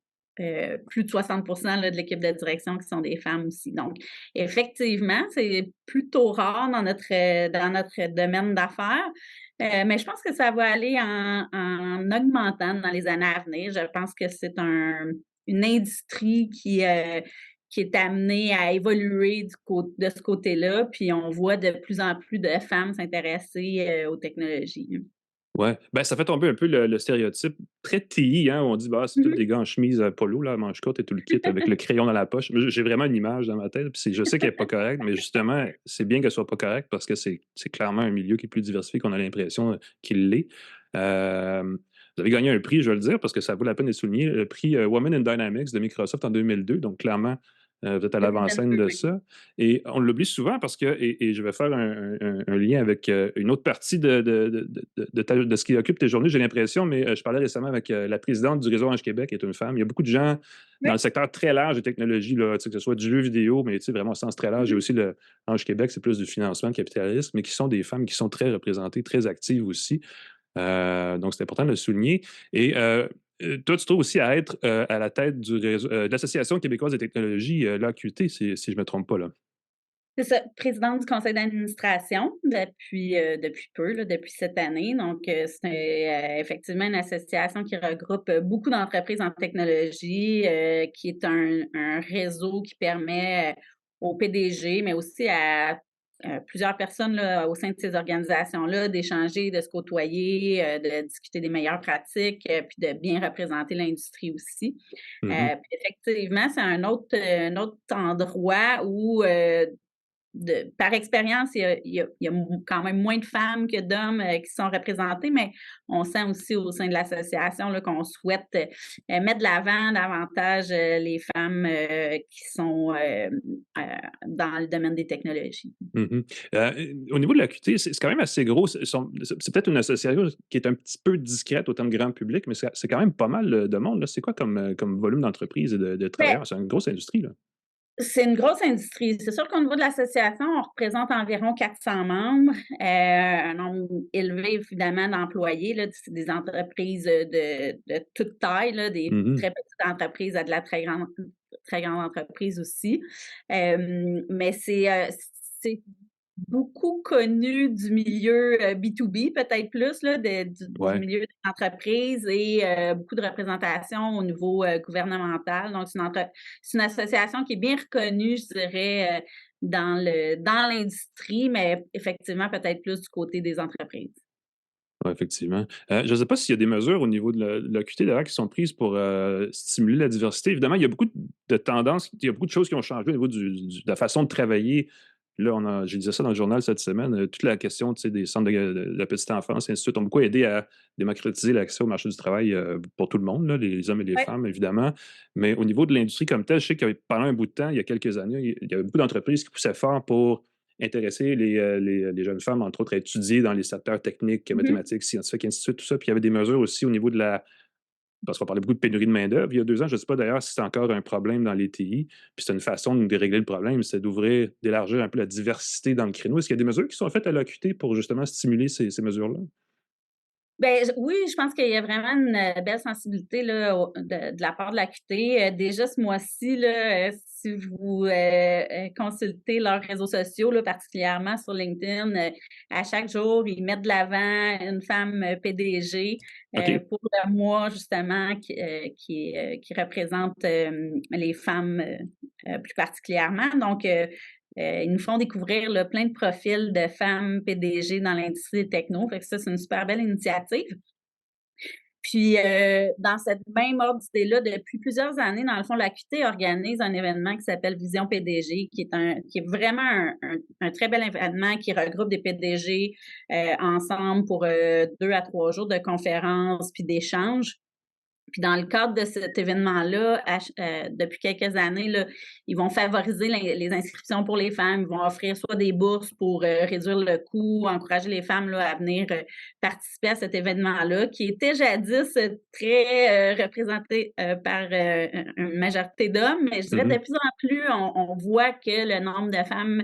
plus de 60% là, de l'équipe de direction qui sont des femmes aussi. Donc, effectivement, c'est plutôt rare dans notre domaine d'affaires, mais je pense que ça va aller en augmentant dans les années à venir. Je pense que c'est une industrie qui est amenée à évoluer de ce côté-là, puis on voit de plus en plus de femmes s'intéresser aux technologies. Oui, ben, ça fait tomber un peu le stéréotype très TI, hein, où on dit c'est tous des gars en chemise polo, là, manche courte et tout le kit avec le crayon dans la poche. J'ai vraiment une image dans ma tête, puis je sais qu'elle n'est pas correcte, mais justement, c'est bien qu'elle soit pas correcte parce que c'est clairement un milieu qui est plus diversifié qu'on a l'impression qu'il l'est. Vous avez gagné un prix, je vais le dire, parce que ça vaut la peine de souligner, le prix Women in Dynamics de Microsoft en 2002, donc clairement, vous êtes à l'avant-scène de ça. Et on l'oublie souvent parce que, et je vais faire un lien avec une autre partie de ce qui occupe tes journées, j'ai l'impression, mais je parlais récemment avec la présidente du réseau Ange Québec, qui est une femme. Il y a beaucoup de gens dans le secteur très large des technologies, là, que ce soit du jeu vidéo, mais vraiment au sens très large. J'ai aussi le Ange Québec, c'est plus du financement, de capitalisme, mais qui sont des femmes qui sont très représentées, très actives aussi. Donc, c'est important de le souligner. Et toi, tu trouves aussi à être à la tête du réseau, de l'Association québécoise des technologies, l'AQT, si je ne me trompe pas, là. C'est ça, présidente du conseil d'administration depuis peu, là, depuis cette année. Donc, c'est effectivement une association qui regroupe beaucoup d'entreprises en technologie, qui est un réseau qui permet au PDG, mais aussi à plusieurs personnes là, au sein de ces organisations-là d'échanger, de se côtoyer, de discuter des meilleures pratiques, puis de bien représenter l'industrie aussi. Mm-hmm. Puis effectivement, c'est un autre endroit où par expérience, il y a quand même moins de femmes que d'hommes qui sont représentées, mais on sent aussi au sein de l'association là, qu'on souhaite mettre de l'avant davantage les femmes qui sont dans le domaine des technologies. Au niveau de l'AQT, c'est quand même assez gros. C'est peut-être une association qui est un petit peu discrète au terme grand public, mais c'est quand même pas mal de monde. C'est quoi comme volume d'entreprise et de travailleurs? C'est une grosse industrie, là. C'est une grosse industrie. C'est sûr qu'au niveau de l'association, on représente environ 400 membres, un nombre élevé, évidemment, d'employés. Là, c'est des entreprises de toute taille, là, des très petites entreprises à de la très grande entreprise aussi. Mais c'est beaucoup connu du milieu B2B, peut-être plus, là, du milieu des entreprises et beaucoup de représentation au niveau gouvernemental. Donc, c'est une association qui est bien reconnue, je dirais, dans l'industrie, mais effectivement, peut-être plus du côté des entreprises. Oui, effectivement. Je ne sais pas s'il y a des mesures au niveau de l'AQT d'ailleurs qui sont prises pour stimuler la diversité. Évidemment, il y a beaucoup de tendances, il y a beaucoup de choses qui ont changé au niveau de la façon de travailler. Là, j'ai dit ça dans le journal cette semaine, toute la question des centres de la petite enfance et ainsi de suite ont beaucoup aidé à démocratiser l'accès au marché du travail pour tout le monde, là, les hommes et les femmes, évidemment. Mais au niveau de l'industrie comme telle, je sais que pendant un bout de temps, il y a quelques années, il y avait beaucoup d'entreprises qui poussaient fort pour intéresser les jeunes femmes, entre autres, à étudier dans les secteurs techniques, mathématiques, scientifiques, ainsi de suite, tout ça. Puis il y avait des mesures aussi au niveau de parce qu'on parlait beaucoup de pénurie de main-d'œuvre. Il y a 2 ans, je ne sais pas d'ailleurs si c'est encore un problème dans les TI. Puis c'est une façon de régler le problème, c'est d'élargir un peu la diversité dans le créneau. Est-ce qu'il y a des mesures qui sont faites à l'AQT pour justement stimuler ces mesures-là? Ben oui, je pense qu'il y a vraiment une belle sensibilité là, de la part de l'AQT. Déjà ce mois-ci, là, si vous consultez leurs réseaux sociaux, là, particulièrement sur LinkedIn, à chaque jour, ils mettent de l'avant une femme PDG pour le mois justement qui représente les femmes plus particulièrement. Donc, ils nous font découvrir là, plein de profils de femmes PDG dans l'industrie des techno. Fait que ça, c'est une super belle initiative. Puis, dans cette même ordre d'idée-là, depuis plusieurs années, dans le fond, l'AQT organise un événement qui s'appelle Vision PDG, qui est vraiment un très bel événement qui regroupe des PDG ensemble pour 2 à 3 jours de conférences puis d'échanges. Puis dans le cadre de cet événement-là, depuis quelques années, là, ils vont favoriser les inscriptions pour les femmes. Ils vont offrir soit des bourses pour réduire le coût, encourager les femmes là, à venir participer à cet événement-là, qui était jadis très représenté par une majorité d'hommes. Mais je dirais de plus en plus, on voit que le nombre de femmes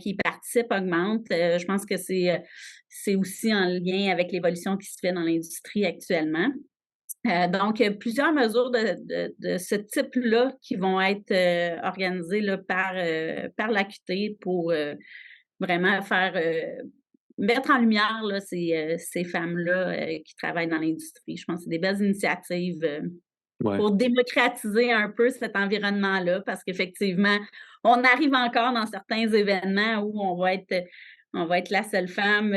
qui participent augmente. Je pense que c'est aussi en lien avec l'évolution qui se fait dans l'industrie actuellement. Donc, plusieurs mesures de ce type-là qui vont être organisées là, par l'AQT pour vraiment mettre en lumière là, ces femmes-là qui travaillent dans l'industrie. Je pense que c'est des belles initiatives pour démocratiser un peu cet environnement-là parce qu'effectivement, on arrive encore dans certains événements où on va être la seule femme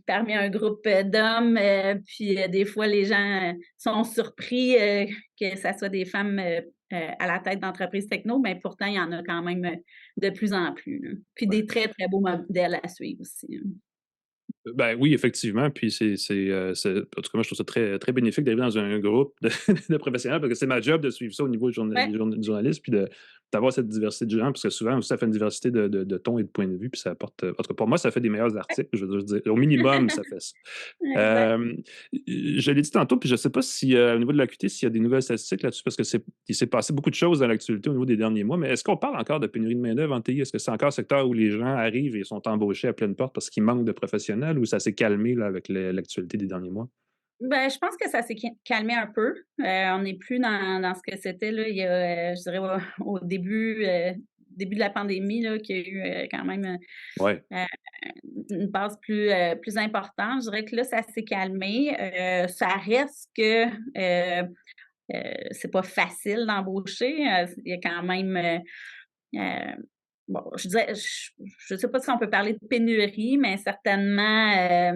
parmi un groupe d'hommes. Puis des fois, les gens sont surpris que ça soit des femmes à la tête d'entreprises techno, mais pourtant, il y en a quand même de plus en plus. Là. Puis des très, très beaux modèles à suivre aussi. Ben oui, effectivement. Puis en tout cas, moi, je trouve ça très, très bénéfique d'arriver dans un groupe de professionnels parce que c'est ma job de suivre ça au niveau du journaliste, puis d'avoir cette diversité de gens, parce que souvent, ça fait une diversité de ton et de point de vue, puis ça apporte. En tout cas, pour moi, ça fait des meilleurs articles, je veux dire. Au minimum, ça fait ça. Je l'ai dit tantôt, puis je ne sais pas si, au niveau de l'AQT, s'il y a des nouvelles statistiques là-dessus, parce qu'il s'est passé beaucoup de choses dans l'actualité au niveau des derniers mois, mais est-ce qu'on parle encore de pénurie de main-d'œuvre en TI? Est-ce que c'est encore un secteur où les gens arrivent et sont embauchés à pleine porte parce qu'ils manquent de professionnels ou ça s'est calmé là, avec l'actualité des derniers mois? Ben, je pense que ça s'est calmé un peu. On n'est plus dans ce que c'était là, il y a, je dirais, au début de la pandémie, là, qu'il y a eu quand même une passe plus importante. Je dirais que là, ça s'est calmé. Ça reste que c'est pas facile d'embaucher. Il y a quand même bon, je dirais, je sais pas si on peut parler de pénurie, mais certainement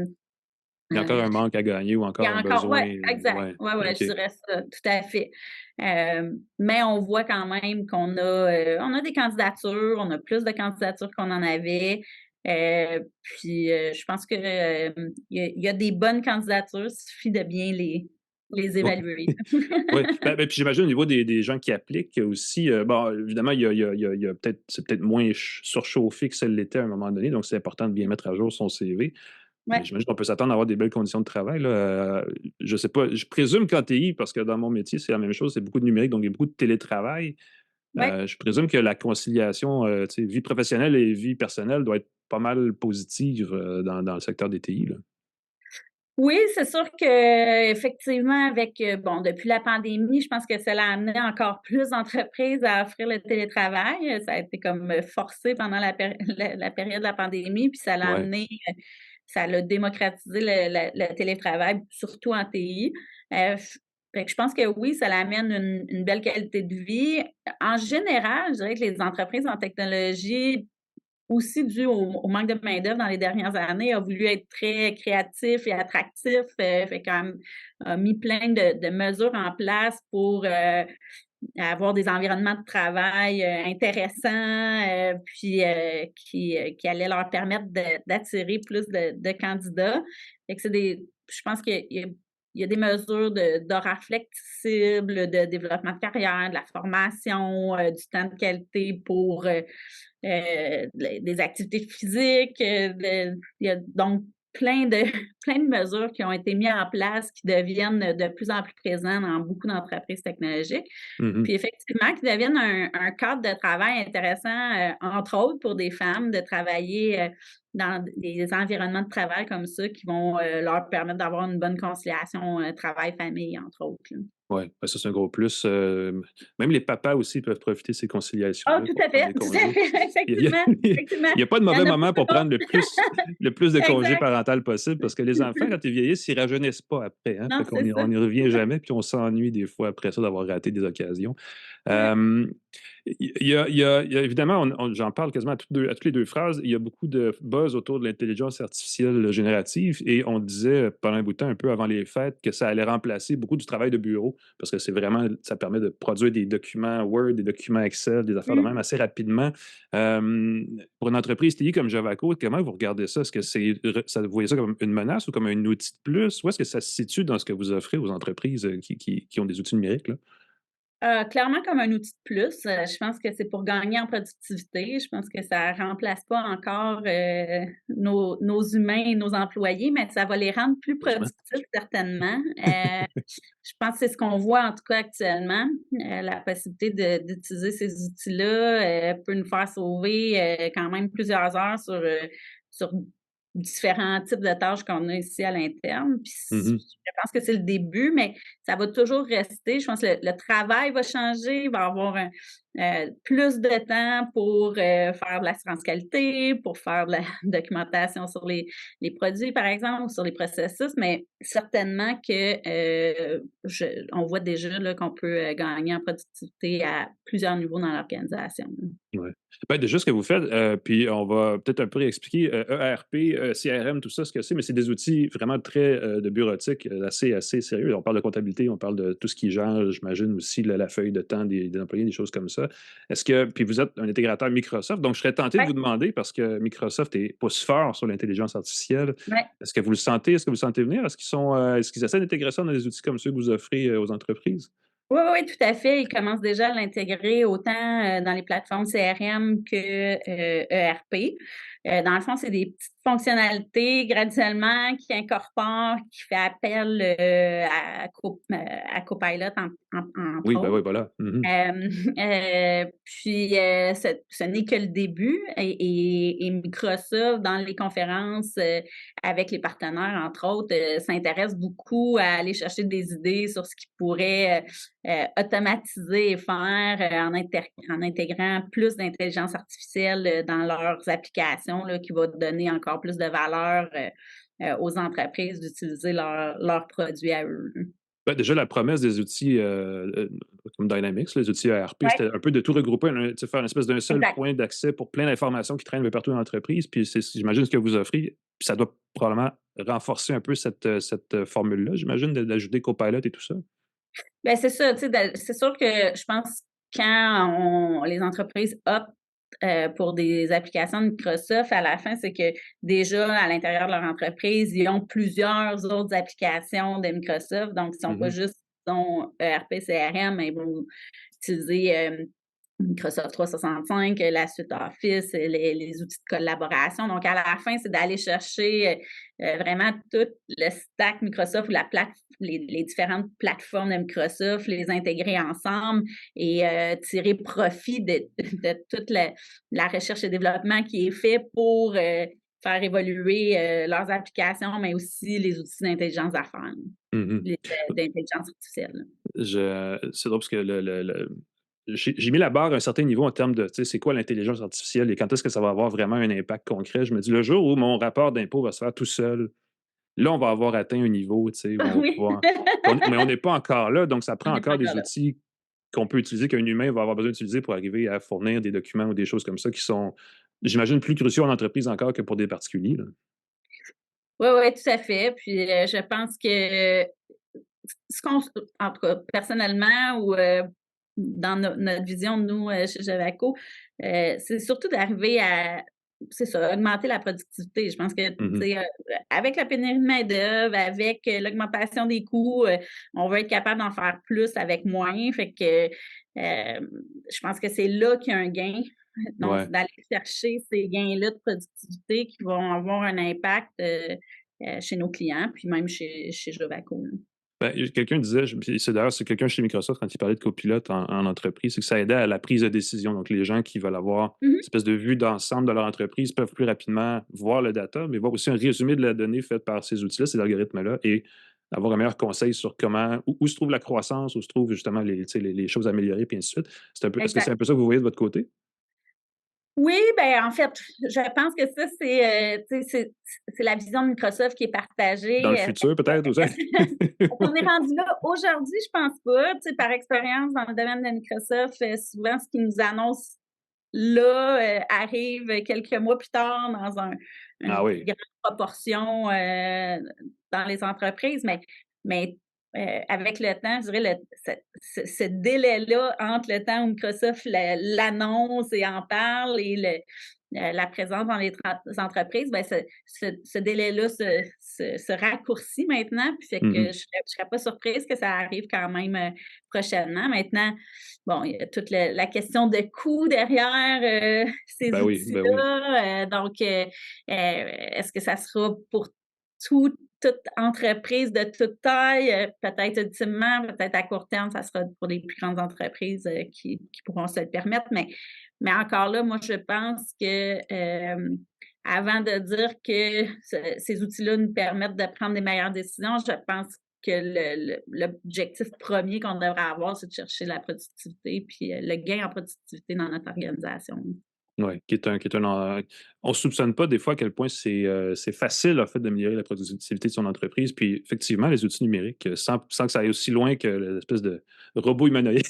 Il y a encore un manque à gagner ou Il y encore a un encore, besoin. ouais, exact. Ouais, Ouais, je OK. dirais ça, tout à fait. Mais on voit quand même on a des candidatures, on a plus de candidatures qu'on en avait. Puis je pense que il y a des bonnes candidatures, il suffit de bien les évaluer. Oui, puis j'imagine au niveau des gens qui appliquent aussi, bon, évidemment, il y a peut-être, c'est peut-être moins surchauffé que ça l'était à un moment donné, donc c'est important de bien mettre à jour son CV. Mais Ouais, j'imagine qu'on peut s'attendre à avoir des belles conditions de travail, là. Je sais pas, je présume qu'en TI, parce que dans mon métier, c'est la même chose, c'est beaucoup de numérique, donc il y a beaucoup de télétravail. ouais. Je présume que la conciliation, tu sais, vie professionnelle et vie personnelle doit être pas mal positive dans le secteur des TI, là. Oui, c'est sûr qu'effectivement, avec bon, depuis la pandémie, je pense que cela a amené encore plus d'entreprises à offrir le télétravail. Ça a été comme forcé pendant la période de la pandémie, puis ça l'a Ouais. amené, ça l'a démocratisé le télétravail, surtout en TI. Fait que je pense que oui, ça l'amène une belle qualité de vie. En général, je dirais que les entreprises en technologie aussi dû au manque de main-d'œuvre dans les dernières années, a voulu être très créatif et attractif, fait quand même a mis plein de mesures en place pour, avoir des environnements de travail, intéressants, puis, qui allaient leur permettre d'attirer plus de candidats. Fait que je pense qu'il y a des mesures d'horaires flexibles, de développement de carrière, de la formation, du temps de qualité pour, des activités physiques, il y a donc plein de plein de mesures qui ont été mises en place, qui deviennent de plus en plus présentes dans beaucoup d'entreprises technologiques. Mhm. Puis effectivement, qui deviennent un cadre de travail intéressant, entre autres pour des femmes, de travailler, dans des environnements de travail comme ça qui vont, leur permettre d'avoir une bonne conciliation, travail-famille, entre autres, là. Oui, ça c'est un gros plus. Même les papas aussi peuvent profiter de ces Ah, conciliations-là tout pour à prendre fait, des tout à congés. fait, Il n'y a, effectivement, effectivement. il y a pas de Il y mauvais en a moment pour pas. prendre le plus de congés Exact. parental possible parce que les enfants, quand ils vieillissent, ils ne rajeunissent pas après. Hein? Non, Fait qu'on c'est ça. on y revient jamais, puis on s'ennuie des fois après ça d'avoir raté des occasions. Ouais. Euh, il y a évidemment, j'en parle quasiment à toutes les deux phrases, il y a beaucoup de buzz autour de l'intelligence artificielle générative et on disait pendant un bout de temps, un peu avant les fêtes, que ça allait remplacer beaucoup du travail de bureau parce que c'est vraiment, ça permet de produire des documents Word, des documents Excel, des affaires de même Mmh. assez rapidement. Pour une entreprise TI comme Javaco, comment vous regardez ça? Est-ce que vous voyez ça comme une menace ou comme un outil de plus? Où est-ce que ça se situe dans ce que vous offrez aux entreprises qui ont des outils numériques, là? Clairement comme un outil de plus. Je pense que c'est pour gagner en productivité. Je pense que ça remplace pas encore, nos humains et nos employés, mais ça va les rendre plus Heureusement. productifs certainement. Je pense que c'est ce qu'on voit en tout cas actuellement. La possibilité d'utiliser ces outils-là, peut nous faire sauver, quand même plusieurs heures sur différents types de tâches qu'on a ici à l'interne. Puis Mhm. je pense que c'est le début, mais ça va toujours rester. Je pense que le travail va changer, il va y avoir plus de temps pour faire de l'assurance qualité, pour faire de la documentation sur les produits, par exemple, ou sur les processus, mais certainement que on voit déjà là, qu'on peut gagner en productivité à plusieurs niveaux dans l'organisation. Ouais. Ben, déjà, ce que vous faites, puis on va peut-être un peu réexpliquer ERP, CRM, tout ça, ce que c'est, mais c'est des outils vraiment très de bureautique, assez sérieux. On parle de comptabilité, on parle de tout ce qui gère, j'imagine aussi la feuille de temps des employés, des choses comme ça. Puis vous êtes un intégrateur Microsoft, donc je serais tenté de Ouais, vous demander, parce que Microsoft est pousse fort sur l'intelligence artificielle, ouais. est-ce que vous le sentez, est-ce que vous le sentez venir? Est-ce qu'ils essaient d'intégrer ça dans des outils comme ceux que vous offrez aux entreprises? Oui, oui, oui, tout à fait. Ils commencent déjà à l'intégrer autant dans les plateformes CRM que ERP. Dans le fond, c'est des petites fonctionnalités graduellement qui incorporent, qui fait appel à Copilot entre Oui, ben autres. oui, voilà. Mhm. Puis, ce n'est que le début et Microsoft, dans les conférences avec les partenaires, entre autres, s'intéresse beaucoup à aller chercher des idées sur ce qui pourrait automatiser et faire en intégrant plus d'intelligence artificielle dans leurs applications, là, qui va donner encore plus de valeur aux entreprises d'utiliser leurs produits à eux. Ben, déjà, la promesse des outils comme Dynamics, les outils ERP, Oui, c'était un peu de tout regrouper, tu sais, faire une espèce d'un seul exact. point d'accès pour plein d'informations qui traînent un peu partout dans l'entreprise. Puis j'imagine ce que vous offrez. Puis ça doit probablement renforcer un peu cette formule-là, j'imagine, d'ajouter Copilot et tout ça. Ben c'est ça, tu sais, c'est sûr que je pense quand les entreprises optent pour des applications de Microsoft, à la fin, c'est que déjà, à l'intérieur de leur entreprise, ils ont plusieurs autres applications de Microsoft. Donc, ils ne sont pas juste, disons, ERP, CRM, mais ils vont utiliser Microsoft 365, la suite Office, les outils de collaboration. Donc, à la fin, c'est d'aller chercher vraiment tout le stack Microsoft ou les différentes plateformes de Microsoft, les intégrer ensemble et tirer profit de toute la recherche et développement qui est fait pour faire évoluer leurs applications, mais aussi les outils d'intelligence d'affaires, d'intelligence artificielle. C'est drôle parce que j'ai mis la barre à un certain niveau en termes de, tu sais, c'est quoi l'intelligence artificielle et quand est-ce que ça va avoir vraiment un impact concret? Je me dis, le jour où mon rapport d'impôt va se faire tout seul, là, on va avoir atteint un niveau, tu sais, où on va pouvoir... Mais on n'est pas encore là, donc ça prend encore des outils qu'on peut utiliser, qu'un humain va avoir besoin d'utiliser pour arriver à fournir des documents ou des choses comme ça qui sont, j'imagine, plus cruciaux en entreprise encore que pour des particuliers. Oui, tout à fait. Puis je pense que en tout cas, personnellement ou dans notre vision, nous, chez Javaco, c'est surtout d'arriver à, c'est ça, augmenter la productivité. Je pense que, tu sais, avec la pénurie de main-d'œuvre, avec l'augmentation des coûts, on veut être capable d'en faire plus avec moins. Fait que je pense que c'est là qu'il y a un gain. Donc, c'est d'aller chercher ces gains-là de productivité qui vont avoir un impact chez nos clients, puis même chez Javaco. Ben, quelqu'un disait, c'est quelqu'un chez Microsoft, quand il parlait de copilote en entreprise, c'est que ça aidait à la prise de décision. Donc, les gens qui veulent avoir une espèce de vue d'ensemble de leur entreprise peuvent plus rapidement voir le data, mais voir aussi un résumé de la donnée faite par ces outils-là, ces algorithmes-là, et avoir un meilleur conseil sur où se trouve la croissance, où se trouvent justement les choses améliorées, puis ainsi de suite. Est-ce que c'est un peu ça que vous voyez de votre côté? Oui, ben en fait, je pense que ça, c'est la vision de Microsoft qui est partagée. Dans le futur, peut-être, aussi? On est rendu là. Aujourd'hui, je pense pas. Tu sais, par expérience, dans le domaine de Microsoft, souvent, ce qu'ils nous annoncent là arrive quelques mois plus tard dans une grande proportion dans les entreprises. Mais avec le temps, je dirais, ce délai-là entre le temps où Microsoft l'annonce et en parle et la présence dans les entreprises, ben ce délai-là se raccourcit maintenant. Puis fait que je ne serais pas surprise que ça arrive quand même prochainement. Maintenant, bon, il y a toute la question de coût derrière ces outils-là. Donc, est-ce que ça sera pour toute entreprise de toute taille, peut-être ultimement, peut-être à court terme, ça sera pour les plus grandes entreprises qui pourront se le permettre. Mais encore là, moi, je pense que avant de dire que ces outils-là nous permettent de prendre des meilleures décisions, je pense que l'objectif premier qu'on devrait avoir, c'est de chercher la productivité puis le gain en productivité dans notre organisation. Oui, on ne soupçonne pas des fois à quel point c'est facile en fait d'améliorer la productivité de son entreprise. Puis effectivement, les outils numériques, sans que ça aille aussi loin que l'espèce de robot humanoïde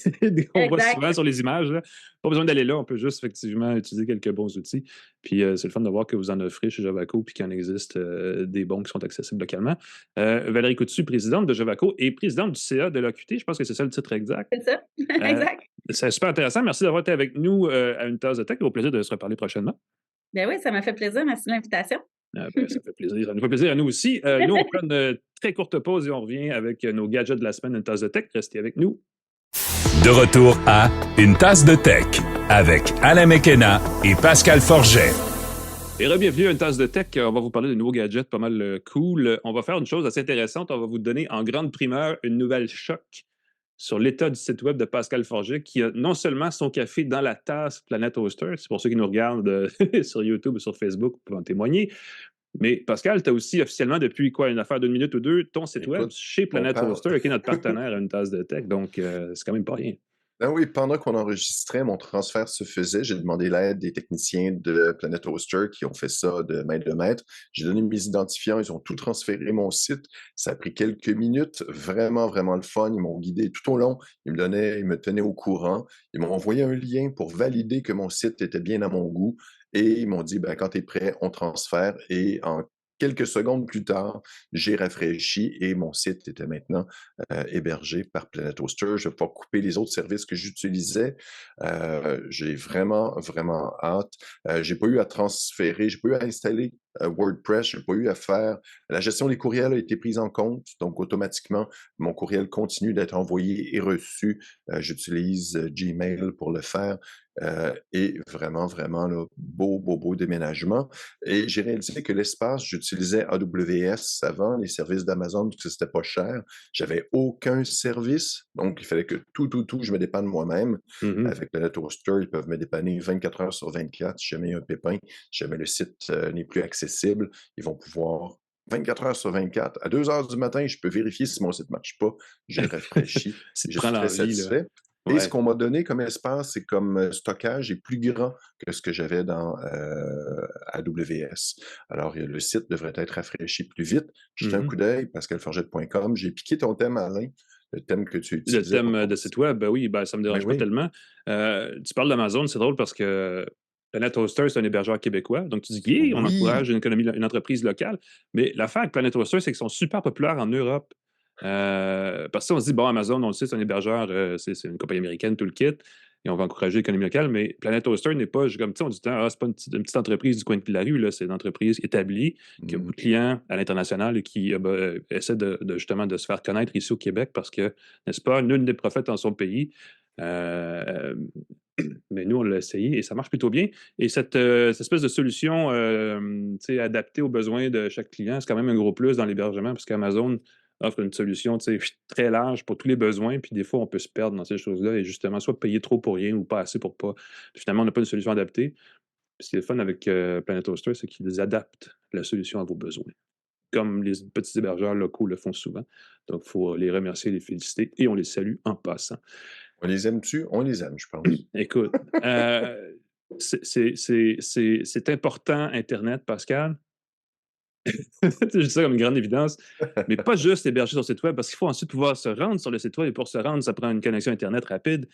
qu'on voit souvent sur les images, là. Pas besoin d'aller là, on peut juste effectivement utiliser quelques bons outils. Puis c'est le fun de voir que vous en offrez chez Javaco puis qu'il en existe des bons qui sont accessibles localement. Valérie Coutu, présidente de Javaco et présidente du CA de l'OQT, je pense que c'est ça le titre exact. C'est ça, exact. C'est super intéressant. Merci d'avoir été avec nous à Une Tasse de Tech. Au plaisir de se reparler prochainement. Ben oui, ça m'a fait plaisir. Merci de l'invitation. Ça fait plaisir. Ça nous fait plaisir à nous aussi. Nous, on prend une très courte pause et on revient avec nos gadgets de la semaine Une Tasse de Tech. Restez avec nous. De retour à Une Tasse de Tech avec Alain McKenna et Pascal Forget. Et bienvenue à Une Tasse de Tech. On va vous parler de nouveaux gadgets pas mal cool. On va faire une chose assez intéressante. On va vous donner en grande primeur une nouvelle choc sur l'état du site web de Pascal Forget, qui a non seulement son café dans la tasse Planet Toaster, c'est pour ceux qui nous regardent sur YouTube ou sur Facebook, vous pouvez en témoigner, mais Pascal, tu as aussi officiellement, depuis une affaire d'une minute ou deux, ton site web chez Planet Toaster, qui est notre partenaire à Une Tasse de Tech, donc c'est quand même pas rien. Ben oui, pendant qu'on enregistrait, mon transfert se faisait. J'ai demandé l'aide des techniciens de Planet Toaster qui ont fait ça de main de maître. J'ai donné mes identifiants, ils ont tout transféré mon site. Ça a pris quelques minutes, vraiment, vraiment le fun. Ils m'ont guidé tout au long. Ils me tenaient au courant. Ils m'ont envoyé un lien pour valider que mon site était bien à mon goût. Et ils m'ont dit, ben, quand tu es prêt, on transfère. Et en quelques secondes plus tard, j'ai rafraîchi et mon site était maintenant hébergé par Planet Hoster. Je vais pouvoir couper les autres services que j'utilisais. J'ai vraiment, vraiment hâte. J'ai pas eu à transférer, j'ai pas eu à installer WordPress, j'ai pas eu à faire. La gestion des courriels a été prise en compte, donc automatiquement, mon courriel continue d'être envoyé et reçu. J'utilise Gmail pour le faire. Et vraiment, vraiment, là, beau déménagement. Et j'ai réalisé que l'espace, j'utilisais AWS avant, les services d'Amazon, parce que c'était pas cher. J'avais aucun service, donc il fallait que tout, je me dépanne moi-même. Avec Planet Hoster, ils peuvent me dépanner 24 heures sur 24 si jamais il y a un pépin, si jamais le site n'est plus accessible. Ils vont pouvoir 24 heures sur 24. À 2 heures du matin, je peux vérifier si mon site ne marche pas. Je rafraîchis. Si tu Je prends suis très l'envie, là. satisfait. Et ce qu'on m'a donné comme espace et comme stockage est plus grand que ce que j'avais dans AWS. Alors, le site devrait être rafraîchi plus vite. Jetez un coup d'œil, pascalforget.com. J'ai piqué ton thème, Alain, le thème que tu Le utilisais. thème de site web, ben oui, ben ça me dérange pas tellement. Tu parles d'Amazon, c'est drôle parce que Planet Hoster, c'est un hébergeur québécois. Donc, tu dis, on encourage une entreprise locale. Mais l'affaire avec Planet Hoster, c'est qu'ils sont super populaires en Europe. Parce que on se dit, bon, Amazon, on le sait, c'est un hébergeur, c'est une compagnie américaine, tout le kit, et on va encourager l'économie locale, mais Planet Hoster n'est pas, comme tu sais, on dit, c'est pas une petite entreprise du coin de la rue, là, c'est une entreprise établie, qui a beaucoup de clients à l'international et qui essaie justement de se faire connaître ici au Québec parce que, n'est-ce pas, nul n'est prophète en son pays. Mais nous, on l'a essayé et ça marche plutôt bien. Et cette espèce de solution adaptée aux besoins de chaque client, c'est quand même un gros plus dans l'hébergement parce qu'Amazon offre une solution très large pour tous les besoins. Puis des fois, on peut se perdre dans ces choses-là et justement, soit payer trop pour rien ou pas assez pour pas. Puis finalement, on n'a pas une solution adaptée. Puis ce qui est le fun avec Planet Hoster, c'est qu'ils adaptent la solution à vos besoins. Comme les petits hébergeurs locaux le font souvent. Donc, il faut les remercier, les féliciter et on les salue en passant. On les aime-tu? On les aime, je pense. Écoute, c'est important, Internet, Pascal. Je dis ça comme une grande évidence, mais pas juste héberger sur le site web, parce qu'il faut ensuite pouvoir se rendre sur le site web, et pour se rendre, ça prend une connexion Internet rapide,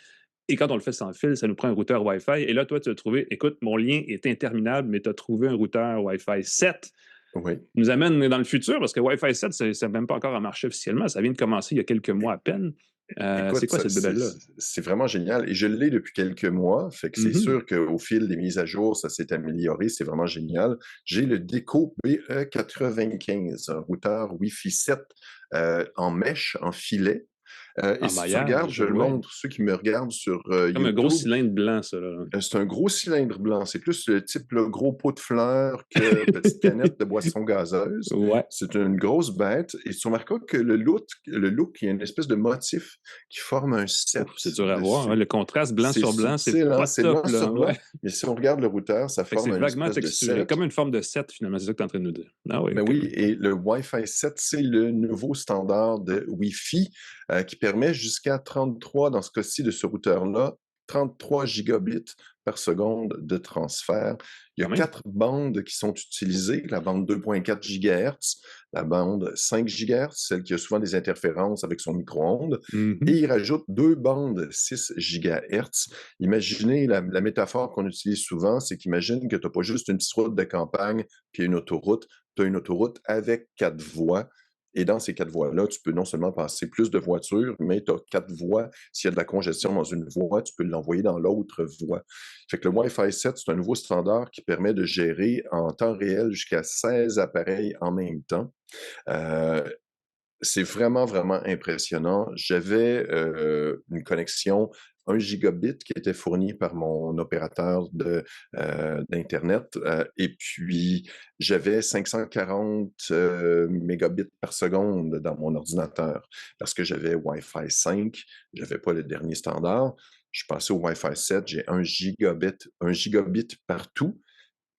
et quand on le fait sans fil, ça nous prend un routeur Wi-Fi, et là, toi, tu as trouvé, écoute, mon lien est interminable, mais tu as trouvé un routeur Wi-Fi 7, Oui. qui nous amène dans le futur, parce que Wi-Fi 7, ça n'a même pas encore à marcher officiellement, ça vient de commencer il y a quelques mois à peine. Écoute, c'est quoi cette bébelle-là? C'est vraiment génial. Et je l'ai depuis quelques mois. Fait que c'est sûr qu'au fil des mises à jour, ça s'est amélioré. C'est vraiment génial. J'ai le Deco BE95, un routeur Wi-Fi 7 en mèche, en filet. Et si tu regardes, je le montre, ceux qui me regardent sur YouTube. Comme un gros cylindre blanc, ça. Là. C'est un gros cylindre blanc. C'est plus le type le gros pot de fleurs que petite canette de boisson gazeuse. Ouais. C'est une grosse bête. Et tu remarqueras que le look, il y a une espèce de motif qui forme un 7. C'est dur à voir. Hein? Le contraste blanc sur blanc, c'est pas top. Là, sur blanc. Mais si on regarde le routeur, ça forme un vaguement espèce texturé, de 7. comme une forme de 7, finalement. C'est ça que tu es en train de nous dire. Ah oui, mais oui, et le Wi-Fi 7, c'est le nouveau standard de Wi-Fi qui permet jusqu'à 33, dans ce cas-ci de ce routeur-là, 33 gigabits par seconde de transfert. Il y a 4 bandes qui sont utilisées, la bande 2.4 GHz, la bande 5 GHz, celle qui a souvent des interférences avec son micro-ondes, et il rajoute 2 bandes 6 GHz. Imaginez la métaphore qu'on utilise souvent, c'est qu'imagine que tu n'as pas juste une petite route de campagne puis une autoroute, tu as une autoroute avec 4 voies. Et dans ces 4 voies-là, tu peux non seulement passer plus de voitures, mais tu as 4 voies. S'il y a de la congestion dans une voie, tu peux l'envoyer dans l'autre voie. Fait que le Wi-Fi 7, c'est un nouveau standard qui permet de gérer en temps réel jusqu'à 16 appareils en même temps. C'est vraiment, vraiment impressionnant. J'avais une connexion 1 gigabit qui était fournie par mon opérateur d'Internet. Et puis, j'avais 540 mégabits par seconde dans mon ordinateur parce que j'avais Wi-Fi 5. Je n'avais pas le dernier standard. Je suis passé au Wi-Fi 7. J'ai 1 gigabit partout.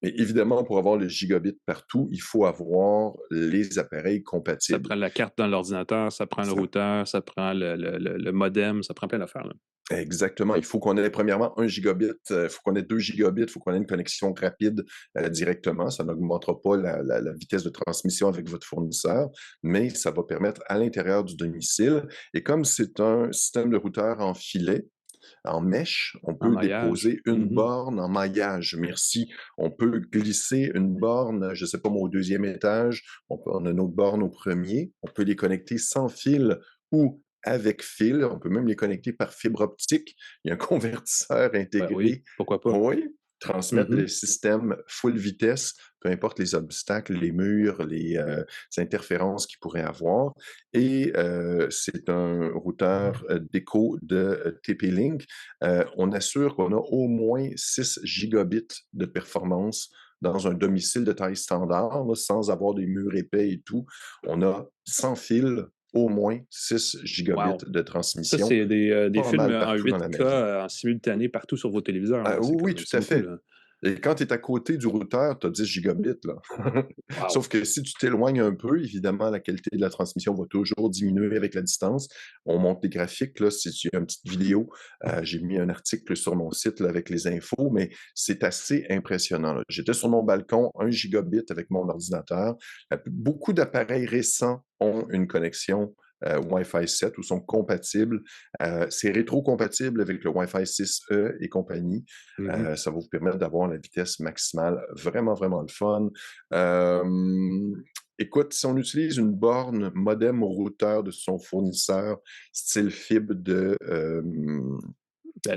Mais évidemment, pour avoir le gigabit partout, il faut avoir les appareils compatibles. Ça prend la carte dans l'ordinateur, ça prend le routeur, ça prend le modem, ça prend plein d'affaires. Là. Exactement. Il faut qu'on ait premièrement 1 gigabit, il faut qu'on ait 2 gigabits, il faut qu'on ait une connexion rapide directement. Ça n'augmentera pas la vitesse de transmission avec votre fournisseur, mais ça va permettre à l'intérieur du domicile. Et comme c'est un système de routeur en filet, en mèche. On En peut maillage. déposer une Mhm. borne en maillage. Merci. On peut glisser une borne, je ne sais pas moi, au 2e étage. On a une autre borne au 1er. On peut les connecter sans fil ou avec fil. On peut même les connecter par fibre optique. Il y a un convertisseur Ben oui, intégré. pourquoi pas. Oui, transmettre Mhm. le système full vitesse, peu importe les obstacles, les murs, les interférences qu'il pourrait avoir. Et c'est un routeur déco de TP-Link. On assure qu'on a au moins 6 gigabits de performance dans un domicile de taille standard, là, sans avoir des murs épais et tout. On a sans fil au moins 6 gigabits Wow. de Ça, transmission, c'est des pas films mal en partout dans la 8K maison. en simultané partout sur vos téléviseurs, là. Oui, C'est oui, comme, tout c'est à beaucoup, fait. là. Et quand tu es à côté du routeur, tu as 10 gigabits, là. Wow. Sauf que si tu t'éloignes un peu, évidemment, la qualité de la transmission va toujours diminuer avec la distance. On monte les graphiques, là, si tu as une petite vidéo. J'ai mis un article sur mon site là, avec les infos, mais c'est assez impressionnant, là. J'étais sur mon balcon, 1 gigabit avec mon ordinateur. Beaucoup d'appareils récents ont une connexion Wi-Fi 7 ou sont compatibles. C'est rétro-compatible avec le Wi-Fi 6E et compagnie. Mhm. Ça va vous permettre d'avoir la vitesse maximale. Vraiment, vraiment le fun. Euh, Écoute, si on utilise une borne modem au routeur de son fournisseur, style fibre de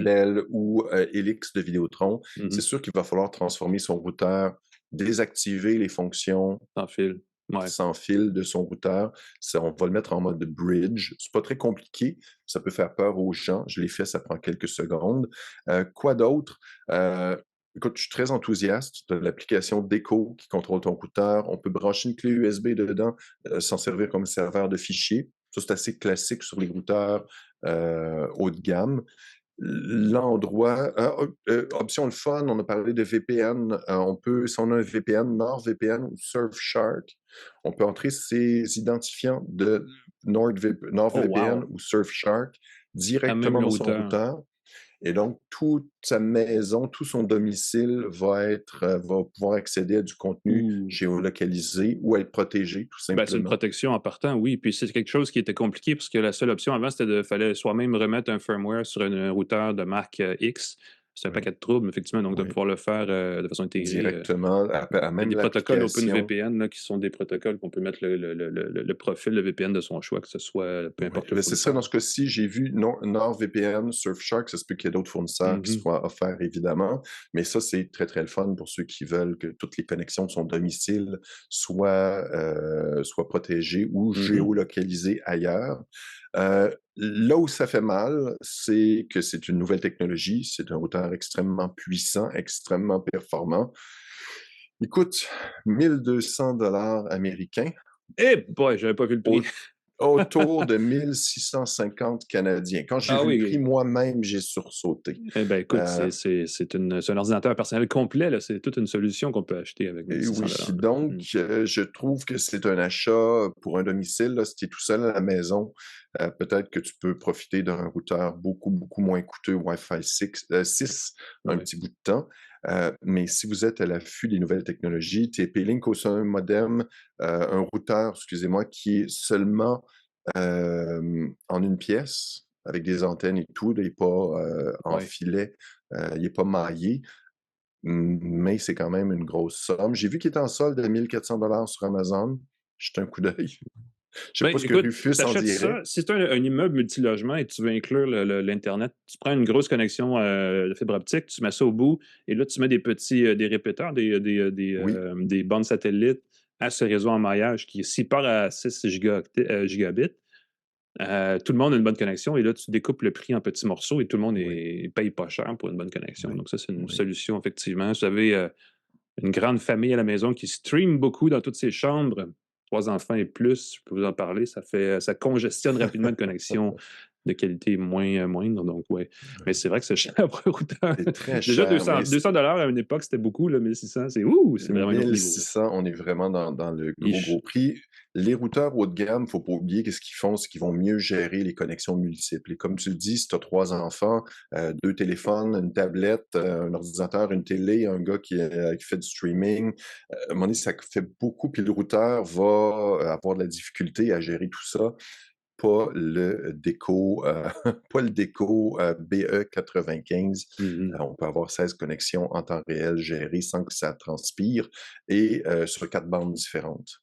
Bell ou Helix de Vidéotron, c'est Mhm. sûr qu'il va falloir transformer son routeur, désactiver les fonctions Sans fil. Ouais. sans fil de son routeur. On va le mettre en mode bridge. C'est pas très compliqué. Ça peut faire peur aux gens. Je l'ai fait, ça prend quelques secondes. Quoi d'autre? Écoute, je suis très enthousiaste de l'application Deco qui contrôle ton routeur. On peut brancher une clé USB dedans, s'en servir comme serveur de fichiers. Ça, c'est assez classique sur les routeurs haut de gamme. L'endroit, option le fun, on a parlé de VPN. On peut, si on a un VPN, NordVPN ou Surfshark, on peut entrer ses identifiants de Oh, NordVPN wow. ou Surfshark À même directement le dans son routeur. routeur. Et donc, toute sa maison, tout son domicile va pouvoir accéder à du contenu Ouh. géolocalisé ou être protégé, tout Ben, c'est une simplement. protection en partant, oui. Puis c'est quelque chose qui était compliqué parce que la seule option avant, c'était fallait soi-même remettre un firmware sur un routeur de marque X. C'est un Oui, paquet de troubles, effectivement. Donc, de oui. pouvoir le faire de façon intégrée. Directement, à Il y a même des protocoles l'application. OpenVPN là, qui sont des protocoles qu'on peut mettre le profil de VPN de son choix, que ce soit peu Oui, importe le mais c'est ça, fournisseur. dans ce cas-ci, j'ai vu NordVPN, Surfshark, ça se peut qu'il y ait d'autres fournisseurs qui Mhm. soient offerts, évidemment, mais ça, c'est très, très le fun pour ceux qui veulent que toutes les connexions de son domicile soient protégées ou Mhm. géolocalisées ailleurs. Là où ça fait mal, c'est que c'est une nouvelle technologie, c'est un routeur extrêmement puissant, extrêmement performant. Il coûte 1200 dollars américains. Eh boy, j'avais pas vu le prix. Autour de 1650 Canadiens. Quand j'ai Ah vu le prix, oui. moi-même, j'ai sursauté. Eh ben écoute, Euh, c'est un ordinateur personnel complet, là. C'est toute une solution qu'on peut acheter avec et 1600 oui, dollars. donc je trouve que c'est un achat pour un domicile. Là, si tu es tout seul à la maison, peut-être que tu peux profiter d'un routeur beaucoup, beaucoup moins coûteux Wi-Fi 6 un Ouais. petit bout de temps. Mais si vous êtes à l'affût des nouvelles technologies, TP-Link aussi un modem, un routeur, excusez-moi, qui est seulement en une pièce, avec des antennes et tout. Il n'est pas en Ouais. filet, il n'est pas maillé, mais c'est quand même une grosse somme. J'ai vu qu'il était en solde à 1400 dollars sur Amazon. Jette un coup d'œil. Je sais Ben, pas ce que écoute, Rufus en t'achètes dirait. ça. Si c'est un immeuble multilogement et tu veux inclure l'Internet, tu prends une grosse connexion de fibre optique, tu mets ça au bout, et là, tu mets des petits des répéteurs, Oui, des bandes satellites à ce réseau en maillage qui, s'il part à 6 gigabits, tout le monde a une bonne connexion, et là, tu découpes le prix en petits morceaux et tout le monde oui, paye pas cher pour une bonne connexion. oui, Donc, ça, c'est une oui. solution, effectivement. Vous avez une grande famille à la maison qui stream beaucoup dans toutes ses chambres. 3 enfants et plus, je peux vous en parler. Ça congestionne rapidement une connexion de qualité moindre. Donc, ouais. Mais c'est vrai que c'est cher pour un routeur. C'est très Déjà, cher, mais 200 à une époque, c'était beaucoup. Là, 1600, c'est vraiment un autre niveau. Là. 1600, on est vraiment dans le gros, Ish. gros prix. Les routeurs haut de gamme, faut pas oublier qu'est-ce qu'ils font, c'est qu'ils vont mieux gérer les connexions multiples. Et comme tu le dis, si tu as 3 enfants, 2 téléphones, une tablette, un ordinateur, une télé, un gars qui fait du streaming, à un moment donné, ça fait beaucoup, puis le routeur va avoir de la difficulté à gérer tout ça. pas le déco, pas le déco BE95. On peut avoir 16 connexions en temps réel gérées sans que ça transpire et sur 4 bandes différentes.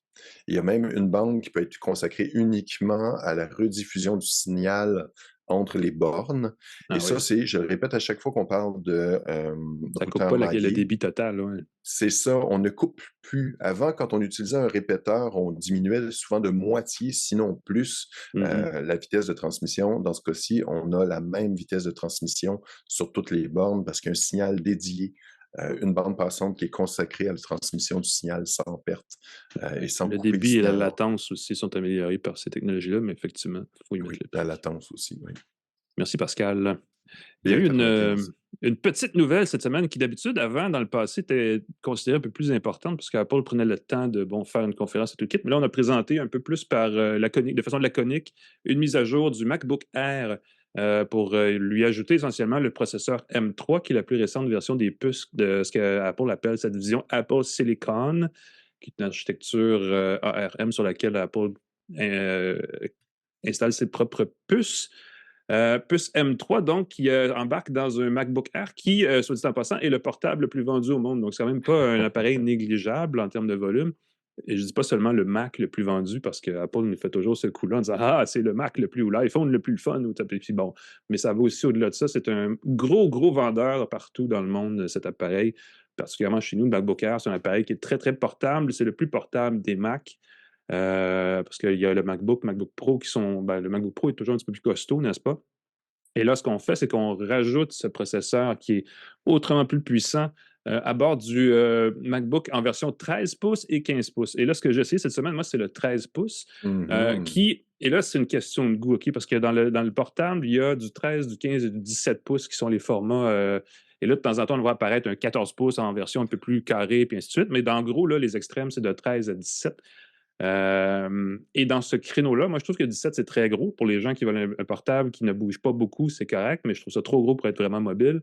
Il y a même une bande qui peut être consacrée uniquement à la rediffusion du signal entre les bornes. Et ça, c'est, je le répète à chaque fois qu'on parle de ça coupe pas le débit total. Ouais. C'est ça, on ne coupe plus. Avant, quand on utilisait un répéteur, on diminuait souvent de moitié, sinon plus, la vitesse de transmission. Dans ce cas-ci, on a la même vitesse de transmission sur toutes les bornes parce qu'il y a un signal dédié, une bande passante qui est consacrée à la transmission du signal sans perte et sans le couper débit et la latence aussi sont améliorés par ces technologies-là, mais effectivement, il faut y mettre la latence aussi, oui. Merci, Pascal. Il y a eu une petite nouvelle cette semaine qui, d'habitude, avant, dans le passé, était considérée un peu plus importante parce qu'Apple prenait le temps de faire une conférence et tout le kit. Mais là, on a présenté un peu plus de façon laconique une mise à jour du MacBook Air pour lui ajouter essentiellement le processeur M3, qui est la plus récente version des puces de ce qu'Apple appelle sa division Apple Silicon, qui est une architecture ARM sur laquelle Apple installe ses propres puces. Puce M3, donc, qui embarque dans un MacBook Air qui, soit dit en passant, est le portable le plus vendu au monde. Donc, c'est quand même pas un appareil négligeable en termes de volume. Et je dis pas seulement le Mac le plus vendu, parce qu'Apple nous fait toujours ce coup-là en disant « Ah, c'est le Mac le plus, ou l'iPhone le plus fun. » Puis bon, mais ça va aussi au-delà de ça. C'est un gros, gros vendeur partout dans le monde, cet appareil. Particulièrement chez nous, le MacBook Air, c'est un appareil qui est très, très portable. C'est le plus portable des Macs. Parce qu'il y a le MacBook Pro qui sont... le MacBook Pro est toujours un petit peu plus costaud, n'est-ce pas? Et là, ce qu'on fait, c'est qu'on rajoute ce processeur qui est autrement plus puissant à bord du MacBook en version 13 pouces et 15 pouces. Et là, ce que j'ai essayé cette semaine, moi, c'est le 13 pouces et là, c'est une question de goût, OK? Parce que dans le portable, il y a du 13, du 15 et du 17 pouces qui sont les formats... et là, de temps en temps, on voit apparaître un 14 pouces en version un peu plus carrée, puis ainsi de suite. Mais en gros, là, les extrêmes, c'est de 13 à 17. Et dans ce créneau-là, moi, je trouve que 17, c'est très gros. Pour les gens qui veulent un portable qui ne bouge pas beaucoup, c'est correct, mais je trouve ça trop gros pour être vraiment mobile.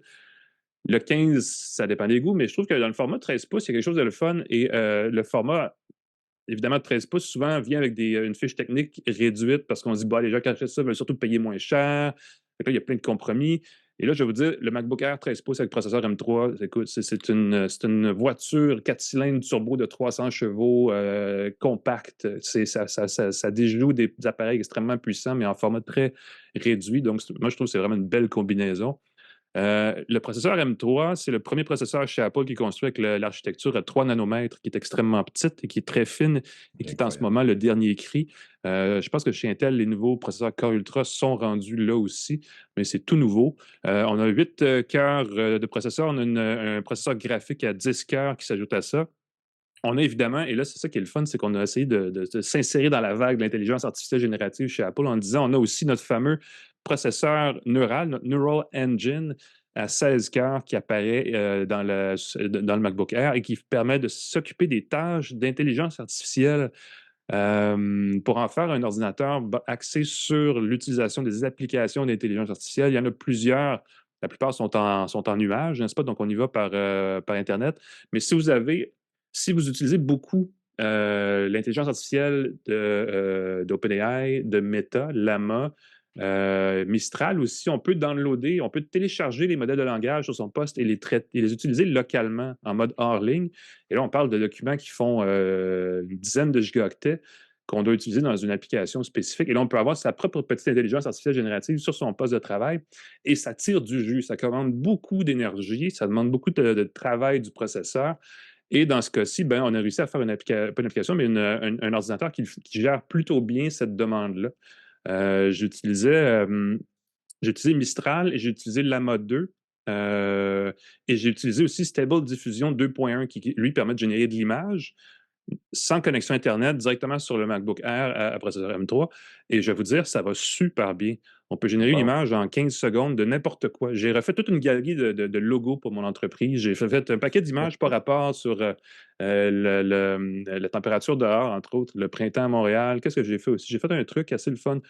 Le 15, ça dépend des goûts, mais je trouve que dans le format 13 pouces, il y a quelque chose de le fun. Et le format, évidemment, de 13 pouces, souvent vient avec une fiche technique réduite parce qu'on se dit, les gens qui achètent ça veulent surtout payer moins cher. Donc là, il y a plein de compromis. Et là, je vais vous dire, le MacBook Air 13 pouces avec processeur M3, écoute, c'est une voiture 4 cylindres turbo de 300 chevaux, compacte. Ça déjoue des appareils extrêmement puissants, mais en format très réduit. Donc, moi, je trouve que c'est vraiment une belle combinaison. Le processeur M3, c'est le premier processeur chez Apple qui est construit avec l'architecture à 3 nanomètres, qui est extrêmement petite et qui est très fine et qui est en ce moment le dernier cri. Je pense que chez Intel, les nouveaux processeurs Core Ultra sont rendus là aussi, mais c'est tout nouveau. On a 8 cœurs de processeur. On a un processeur graphique à 10 cœurs qui s'ajoute à ça. On a évidemment, et là, c'est ça qui est le fun, c'est qu'on a essayé de s'insérer dans la vague de l'intelligence artificielle générative chez Apple en disant on a aussi notre fameux processeur neural, notre Neural Engine à 16 cœurs qui apparaît dans le MacBook Air et qui permet de s'occuper des tâches d'intelligence artificielle pour en faire un ordinateur axé sur l'utilisation des applications d'intelligence artificielle. Il y en a plusieurs. La plupart sont en nuage, n'est-ce pas? Donc, on y va par Internet. Mais si vous utilisez beaucoup l'intelligence artificielle d'OpenAI, de Meta, Llama, Mistral aussi, on peut downloader, on peut télécharger les modèles de langage sur son poste et les utiliser localement en mode hors ligne. Et là, on parle de documents qui font une dizaine de gigaoctets qu'on doit utiliser dans une application spécifique. Et là, on peut avoir sa propre petite intelligence artificielle générative sur son poste de travail et ça tire du jus. Ça commande beaucoup d'énergie, ça demande beaucoup de travail du processeur. Et dans ce cas-ci, on a réussi à faire pas une application, mais un ordinateur qui gère plutôt bien cette demande-là. J'ai utilisé Mistral et j'ai utilisé Llama 2. Et j'ai utilisé aussi Stable Diffusion 2.1 qui, lui, permet de générer de l'image sans connexion Internet, directement sur le MacBook Air à processeur M3. Et je vais vous dire, ça va super bien. On peut générer une image en 15 secondes de n'importe quoi. J'ai refait toute une galerie de logos pour mon entreprise. J'ai fait un paquet d'images par rapport sur la température dehors, entre autres, le printemps à Montréal. Qu'est-ce que j'ai fait aussi? J'ai fait un truc assez le fun.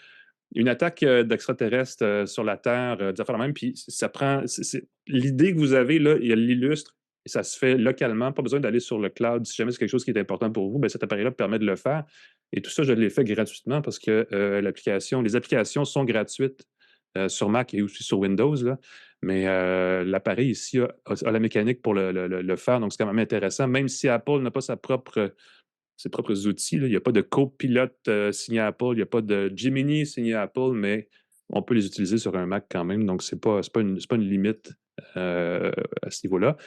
Une attaque d'extraterrestres sur la Terre, des affaires de même. Puis ça prend... l'idée que vous avez, là, il l'illustre. Et ça se fait localement, pas besoin d'aller sur le cloud. Si jamais c'est quelque chose qui est important pour vous, cet appareil-là permet de le faire. Et tout ça, je l'ai fait gratuitement parce que les applications sont gratuites sur Mac et aussi sur Windows, là. Mais l'appareil ici a la mécanique pour le faire, donc c'est quand même intéressant. Même si Apple n'a pas ses propres outils, là. Il n'y a pas de copilote signé Apple, il n'y a pas de Gemini signé Apple, mais on peut les utiliser sur un Mac quand même, donc c'est pas une limite à ce niveau-là.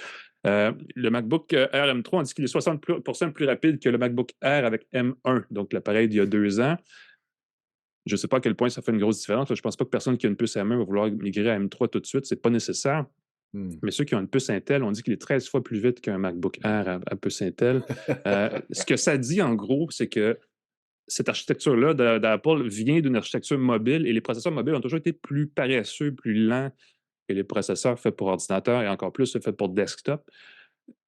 Le MacBook Air M3, on dit qu'il est 60% plus rapide que le MacBook Air avec M1, donc l'appareil d'il y a 2 ans. Je ne sais pas à quel point ça fait une grosse différence. Je ne pense pas que personne qui a une puce M1 va vouloir migrer à M3 tout de suite. Ce n'est pas nécessaire. Mais ceux qui ont une puce Intel, on dit qu'il est 13 fois plus vite qu'un MacBook Air à puce Intel. Ce que ça dit, en gros, c'est que cette architecture-là d'Apple vient d'une architecture mobile et les processeurs mobiles ont toujours été plus paresseux, plus lents que les processeurs faits pour ordinateur et encore plus faits pour desktop.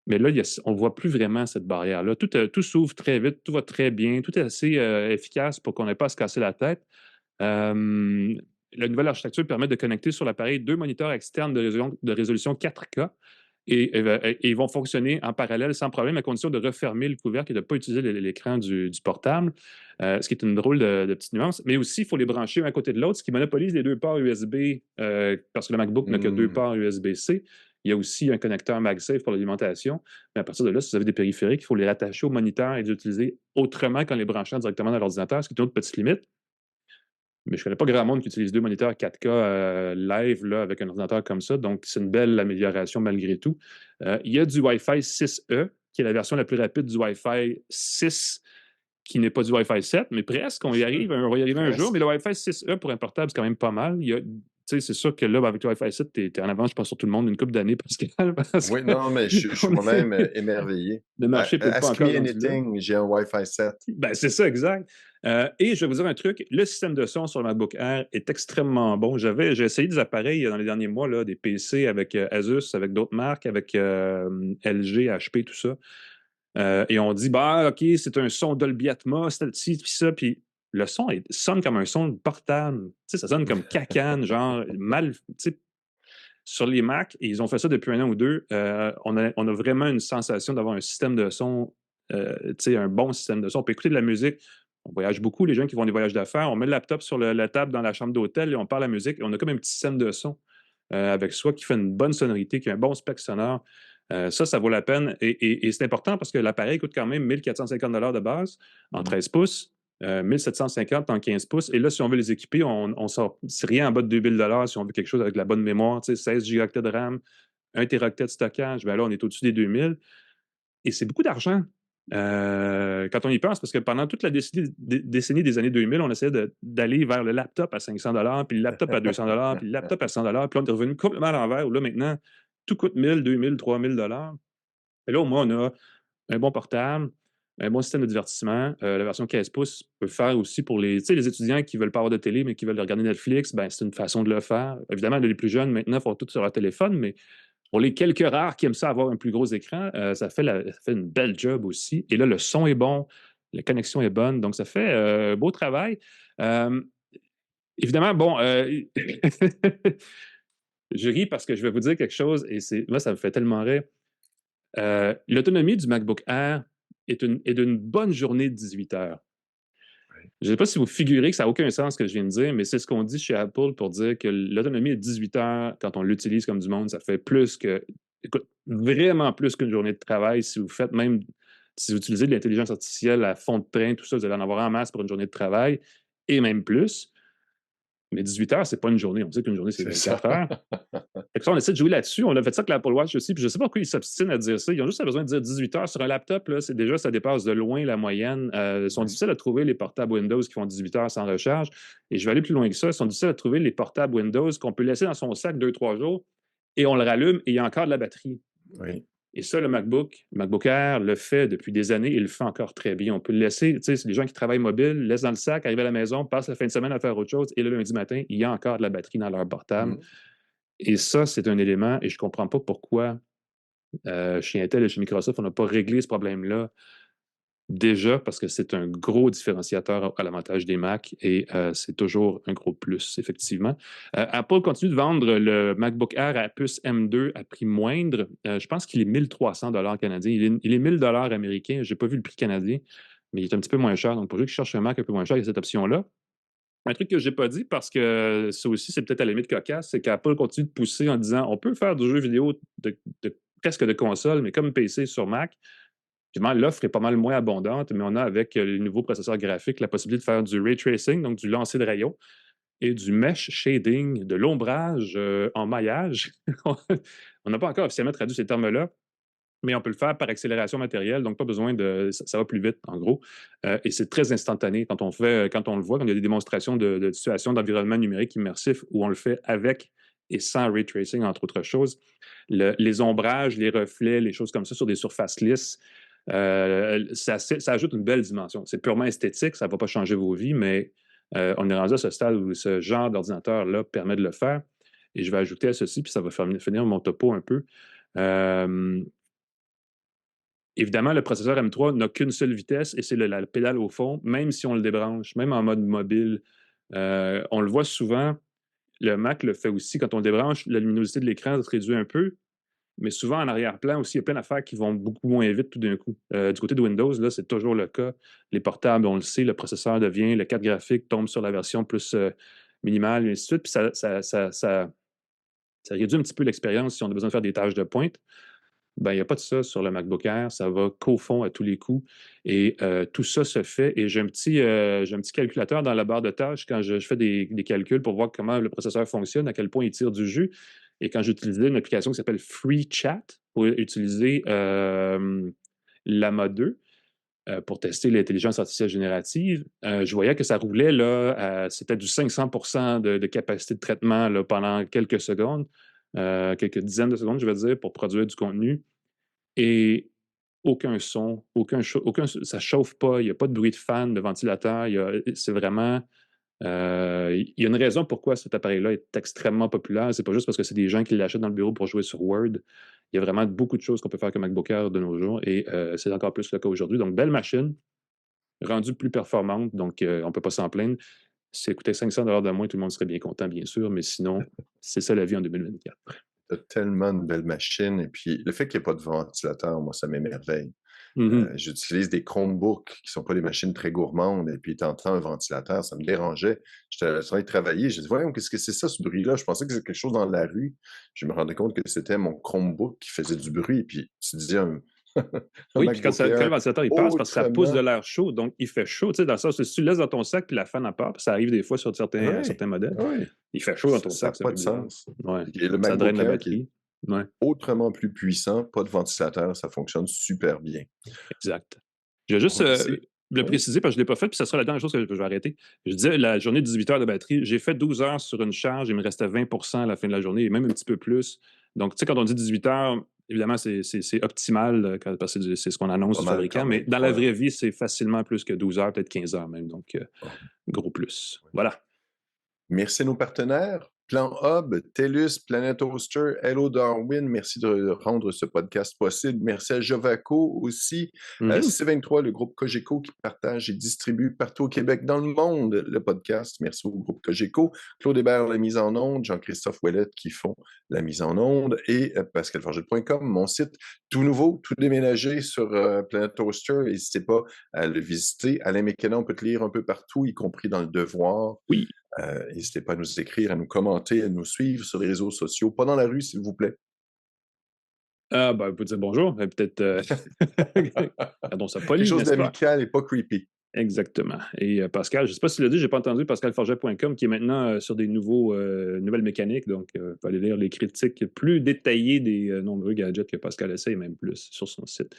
Mais là, on ne voit plus vraiment cette barrière-là. Tout s'ouvre très vite, tout va très bien, tout est assez efficace pour qu'on n'ait pas à se casser la tête. La nouvelle architecture permet de connecter sur l'appareil 2 moniteurs externes de résolution 4K et ils vont fonctionner en parallèle sans problème à condition de refermer le couvercle et de ne pas utiliser l'écran du portable, ce qui est une drôle de petite nuance. Mais aussi, il faut les brancher un à côté de l'autre, ce qui monopolise les 2 ports USB parce que le MacBook n'a que 2 ports USB-C. Il y a aussi un connecteur MagSafe pour l'alimentation. Mais à partir de là, si vous avez des périphériques, il faut les rattacher au moniteur et les utiliser autrement qu'en les branchant directement dans l'ordinateur, ce qui est une autre petite limite. Mais je ne connais pas grand monde qui utilise 2 moniteurs 4K live là, avec un ordinateur comme ça. Donc, c'est une belle amélioration malgré tout. Il y a du Wi-Fi 6E, qui est la version la plus rapide du Wi-Fi 6, qui n'est pas du Wi-Fi 7, mais presque. On va y arriver un jour. Mais le Wi-Fi 6E pour un portable, c'est quand même pas mal. C'est sûr que là, avec le Wi-Fi 7, tu es en avance, je pense, sur tout le monde, une couple d'années, Pascal. Oui, non, mais je suis moi-même émerveillé. Le marché peut pas Ask encore me anything, j'ai un Wi-Fi 7. Ben, c'est ça, exact. Et je vais vous dire un truc, le système de son sur le MacBook Air est extrêmement bon. J'ai essayé des appareils dans les derniers mois, là, des PC avec Asus, avec d'autres marques, avec LG, HP, tout ça. Et on dit, OK, c'est un son Dolby Atmos, tel ci, puis ça, puis le son sonne comme un son portable. Tu sais, ça sonne comme cacane, genre mal, tu sais. Sur les Mac, et ils ont fait ça depuis 1 an ou 2, on a vraiment une sensation d'avoir un système de son, un bon système de son. On peut écouter de la musique. On voyage beaucoup, les gens qui vont des voyages d'affaires. On met le laptop sur la table dans la chambre d'hôtel et on parle la musique. Et on a comme un petit système de son avec soi qui fait une bonne sonorité, qui a un bon spec sonore. Ça vaut la peine. Et c'est important parce que l'appareil coûte quand même 1 450 $ de base en 13 pouces. 1 750 en 15 pouces. Et là, si on veut les équiper, on sort, c'est rien en bas de 2 000 $ si on veut quelque chose avec la bonne mémoire, 16 gigaoctets de RAM, 1 téraoctet de stockage. Bien là, on est au-dessus des 2 000. Et c'est beaucoup d'argent quand on y pense, parce que pendant toute la décennie des années 2000, on essayait d'aller vers le laptop à 500 $, puis le laptop à 200 $, puis le laptop à 100 $. Puis là, on est revenu complètement à l'envers, où là, maintenant, tout coûte 1 000, 2 000, 3 000 $. Et là, au moins, on a un bon portable, un bon système de divertissement. La version 15 pouces peut faire aussi pour les étudiants qui ne veulent pas avoir de télé, mais qui veulent regarder Netflix. Ben, c'est une façon de le faire. Évidemment, les plus jeunes, maintenant, font tout sur leur téléphone, mais pour les quelques rares qui aiment ça avoir un plus gros écran, ça fait une belle job aussi. Et là, le son est bon, la connexion est bonne, donc ça fait un beau travail. Évidemment, bon, je ris parce que je vais vous dire quelque chose, et moi, ça me fait tellement rire. L'autonomie du MacBook Air est d'une bonne journée de 18 heures. Je ne sais pas si vous figurez que ça n'a aucun sens ce que je viens de dire, mais c'est ce qu'on dit chez Apple pour dire que l'autonomie est 18 heures quand on l'utilise comme du monde. Ça fait vraiment plus qu'une journée de travail. Si vous utilisez de l'intelligence artificielle à fond de train, tout ça, vous allez en avoir en masse pour une journée de travail, et même plus. Mais 18 heures, c'est pas une journée. On sait qu'une journée, c'est 24 heures. Fait que ça, on essaie de jouer là-dessus. On a fait ça avec l'Apple Watch aussi. Puis je ne sais pas pourquoi ils s'obstinent à dire ça. Ils ont juste besoin de dire 18 heures sur un laptop. Là, déjà, ça dépasse de loin la moyenne. Ils sont difficiles à trouver, les portables Windows qui font 18 heures sans recharge. Et je vais aller plus loin que ça. Ils sont difficiles à trouver, les portables Windows qu'on peut laisser dans son sac 2-3 jours et on le rallume et il y a encore de la batterie. Oui. Et ça, le MacBook Air le fait depuis des années et le fait encore très bien. On peut le laisser, c'est les gens qui travaillent mobile, laissent dans le sac, arrivent à la maison, passent la fin de semaine à faire autre chose et le lundi matin, il y a encore de la batterie dans leur portable. Et ça, c'est un élément, et je ne comprends pas pourquoi chez Intel et chez Microsoft, on n'a pas réglé ce problème-là déjà, parce que c'est un gros différenciateur à l'avantage des Mac et c'est toujours un gros plus, effectivement. Apple continue de vendre le MacBook Air à puce M2 à prix moindre. Je pense qu'il est 1 300 $ canadiens. Il est 1 000 $ américains. Je n'ai pas vu le prix canadien. mais il est un petit peu moins cher. Donc, pour ceux qui cherchent un Mac un peu moins cher, il y a cette option-là. Un truc que je n'ai pas dit, parce que ça aussi, c'est peut-être à la limite cocasse, c'est qu'Apple continue de pousser en disant on peut faire du jeu vidéo presque de console, mais comme PC sur Mac. Finalement, l'offre est pas mal moins abondante, mais on a avec les nouveaux processeurs graphiques la possibilité de faire du ray tracing, donc du lancer de rayons, et du mesh shading, de l'ombrage en maillage. On n'a pas encore officiellement traduit ces termes-là, mais on peut le faire par accélération matérielle, donc pas besoin de... Ça va plus vite, en gros. Et c'est très instantané quand on le voit, quand il y a des démonstrations de situations d'environnement numérique immersif où on le fait avec et sans ray tracing, entre autres choses. Les ombrages, les reflets, les choses comme ça sur des surfaces lisses, ça ajoute une belle dimension. C'est purement esthétique, ça ne va pas changer vos vies, mais on est rendu à ce stade où ce genre d'ordinateur-là permet de le faire. Et je vais ajouter à ceci, puis ça va finir mon topo un peu. Évidemment, le processeur M3 n'a qu'une seule vitesse et c'est la pédale au fond, même si on le débranche, même en mode mobile. On le voit souvent, le Mac le fait aussi. Quand on le débranche, la luminosité de l'écran se réduit un peu, mais souvent en arrière-plan aussi, il y a plein d'affaires qui vont beaucoup moins vite tout d'un coup. Du côté de Windows, là, c'est toujours le cas. Les portables, on le sait, le processeur devient, le carte graphique tombe sur la version plus minimale, et ainsi de suite. Puis ça réduit un petit peu l'expérience si on a besoin de faire des tâches de pointe. Ben, il n'y a pas de ça sur le MacBook Air, ça va qu'au fond à tous les coups. Et tout ça se fait. Et j'ai un petit calculateur dans la barre de tâches quand je fais des calculs pour voir comment le processeur fonctionne, à quel point il tire du jus. Et quand j'utilisais une application qui s'appelle FreeChat pour utiliser Llama 2 pour tester l'intelligence artificielle générative, je voyais que ça roulait, là, c'était du 500% de capacité de traitement là, pendant quelques secondes. Quelques dizaines de secondes, je veux dire, pour produire du contenu. Et aucun son, ça chauffe pas, il n'y a pas de bruit de fan, de ventilateur. C'est vraiment... il y a une raison pourquoi cet appareil-là est extrêmement populaire. C'est pas juste parce que c'est des gens qui l'achètent dans le bureau pour jouer sur Word. Il y a vraiment beaucoup de choses qu'on peut faire avec un MacBook Air de nos jours et c'est encore plus le cas aujourd'hui. Donc, belle machine, rendue plus performante, donc on ne peut pas s'en plaindre. Si ça coûtait 500 $ de moins, tout le monde serait bien content, bien sûr, mais sinon, c'est ça la vie en 2024. Tu as tellement de belles machines. Et puis, le fait qu'il n'y ait pas de ventilateur, moi, ça m'émerveille. J'utilise des Chromebooks qui ne sont pas des machines très gourmandes. Et puis, t'entends un ventilateur, ça me dérangeait. J'étais en train de travailler. J'ai dit, voyons, qu'est-ce que c'est ça, ce bruit-là? Je pensais que c'était quelque chose dans la rue. Je me rendais compte que c'était mon Chromebook qui faisait du bruit. Et puis, tu disais oui, puis quand le ventilateur il passe, parce que ça pousse de l'air chaud, donc il fait chaud. Tu sais, dans le sens que si tu le laisses dans ton sac puis la fan en part, ça arrive des fois sur certains modèles. Oui. Il fait chaud dans ton sac. Ça n'a pas de sens. Ouais. Et le ça draine la MacBook batterie. Ouais. Autrement plus puissant, pas de ventilateur, ça fonctionne super bien. Exact. Je vais juste le préciser parce que je ne l'ai pas fait, puis ça sera la dernière chose que je vais arrêter. Je disais, la journée de 18 heures de batterie, j'ai fait 12 heures sur une charge, il me restait 20% à la fin de la journée, et même un petit peu plus. Donc, tu sais, quand on dit 18 heures, évidemment, c'est optimal parce que c'est ce qu'on annonce du fabricant, mais dans la vraie vie, c'est facilement plus que 12 heures, peut-être 15 heures même. Donc, gros plus. Voilà. Merci à nos partenaires. Plan Hub, TELUS, Planet Hoster, Hello Darwin, merci de rendre ce podcast possible. Merci à Jovaco aussi, C23, le groupe Cogeco qui partage et distribue partout au Québec, dans le monde, le podcast. Merci au groupe Cogeco, Claude Hébert, la mise en onde, Jean-Christophe Ouellette qui font la mise en onde et pascalforget.com, mon site tout nouveau, tout déménagé sur Planet Hoster. N'hésitez pas à le visiter. Alain McKenna, on peut te lire un peu partout, y compris dans le Devoir. Oui. N'hésitez pas à nous écrire, à nous commenter, à nous suivre sur les réseaux sociaux. Pas dans la rue, s'il vous plaît. Ah, ben, on peut dire bonjour. Peut-être. Gardons ça poli, quelque chose d'amical et pas creepy. Exactement. Et Pascal, je ne sais pas si tu l'as dit, je n'ai pas entendu, pascalforget.com, qui est maintenant sur des nouvelles mécaniques. Donc, il faut aller lire les critiques plus détaillées des nombreux gadgets que Pascal essaie, même plus, sur son site.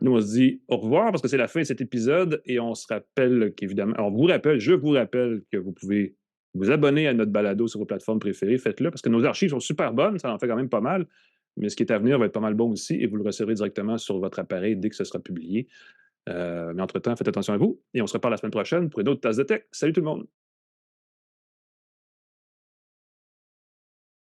Nous, on se dit au revoir parce que c'est la fin de cet épisode et on se rappelle qu'évidemment, je vous rappelle que vous pouvez vous abonner à notre balado sur vos plateformes préférées. Faites-le parce que nos archives sont super bonnes, ça en fait quand même pas mal, mais ce qui est à venir va être pas mal bon aussi et vous le recevrez directement sur votre appareil dès que ce sera publié. Mais entre-temps, faites attention à vous et on se reparle la semaine prochaine pour une autre tasse de tech. Salut tout le monde!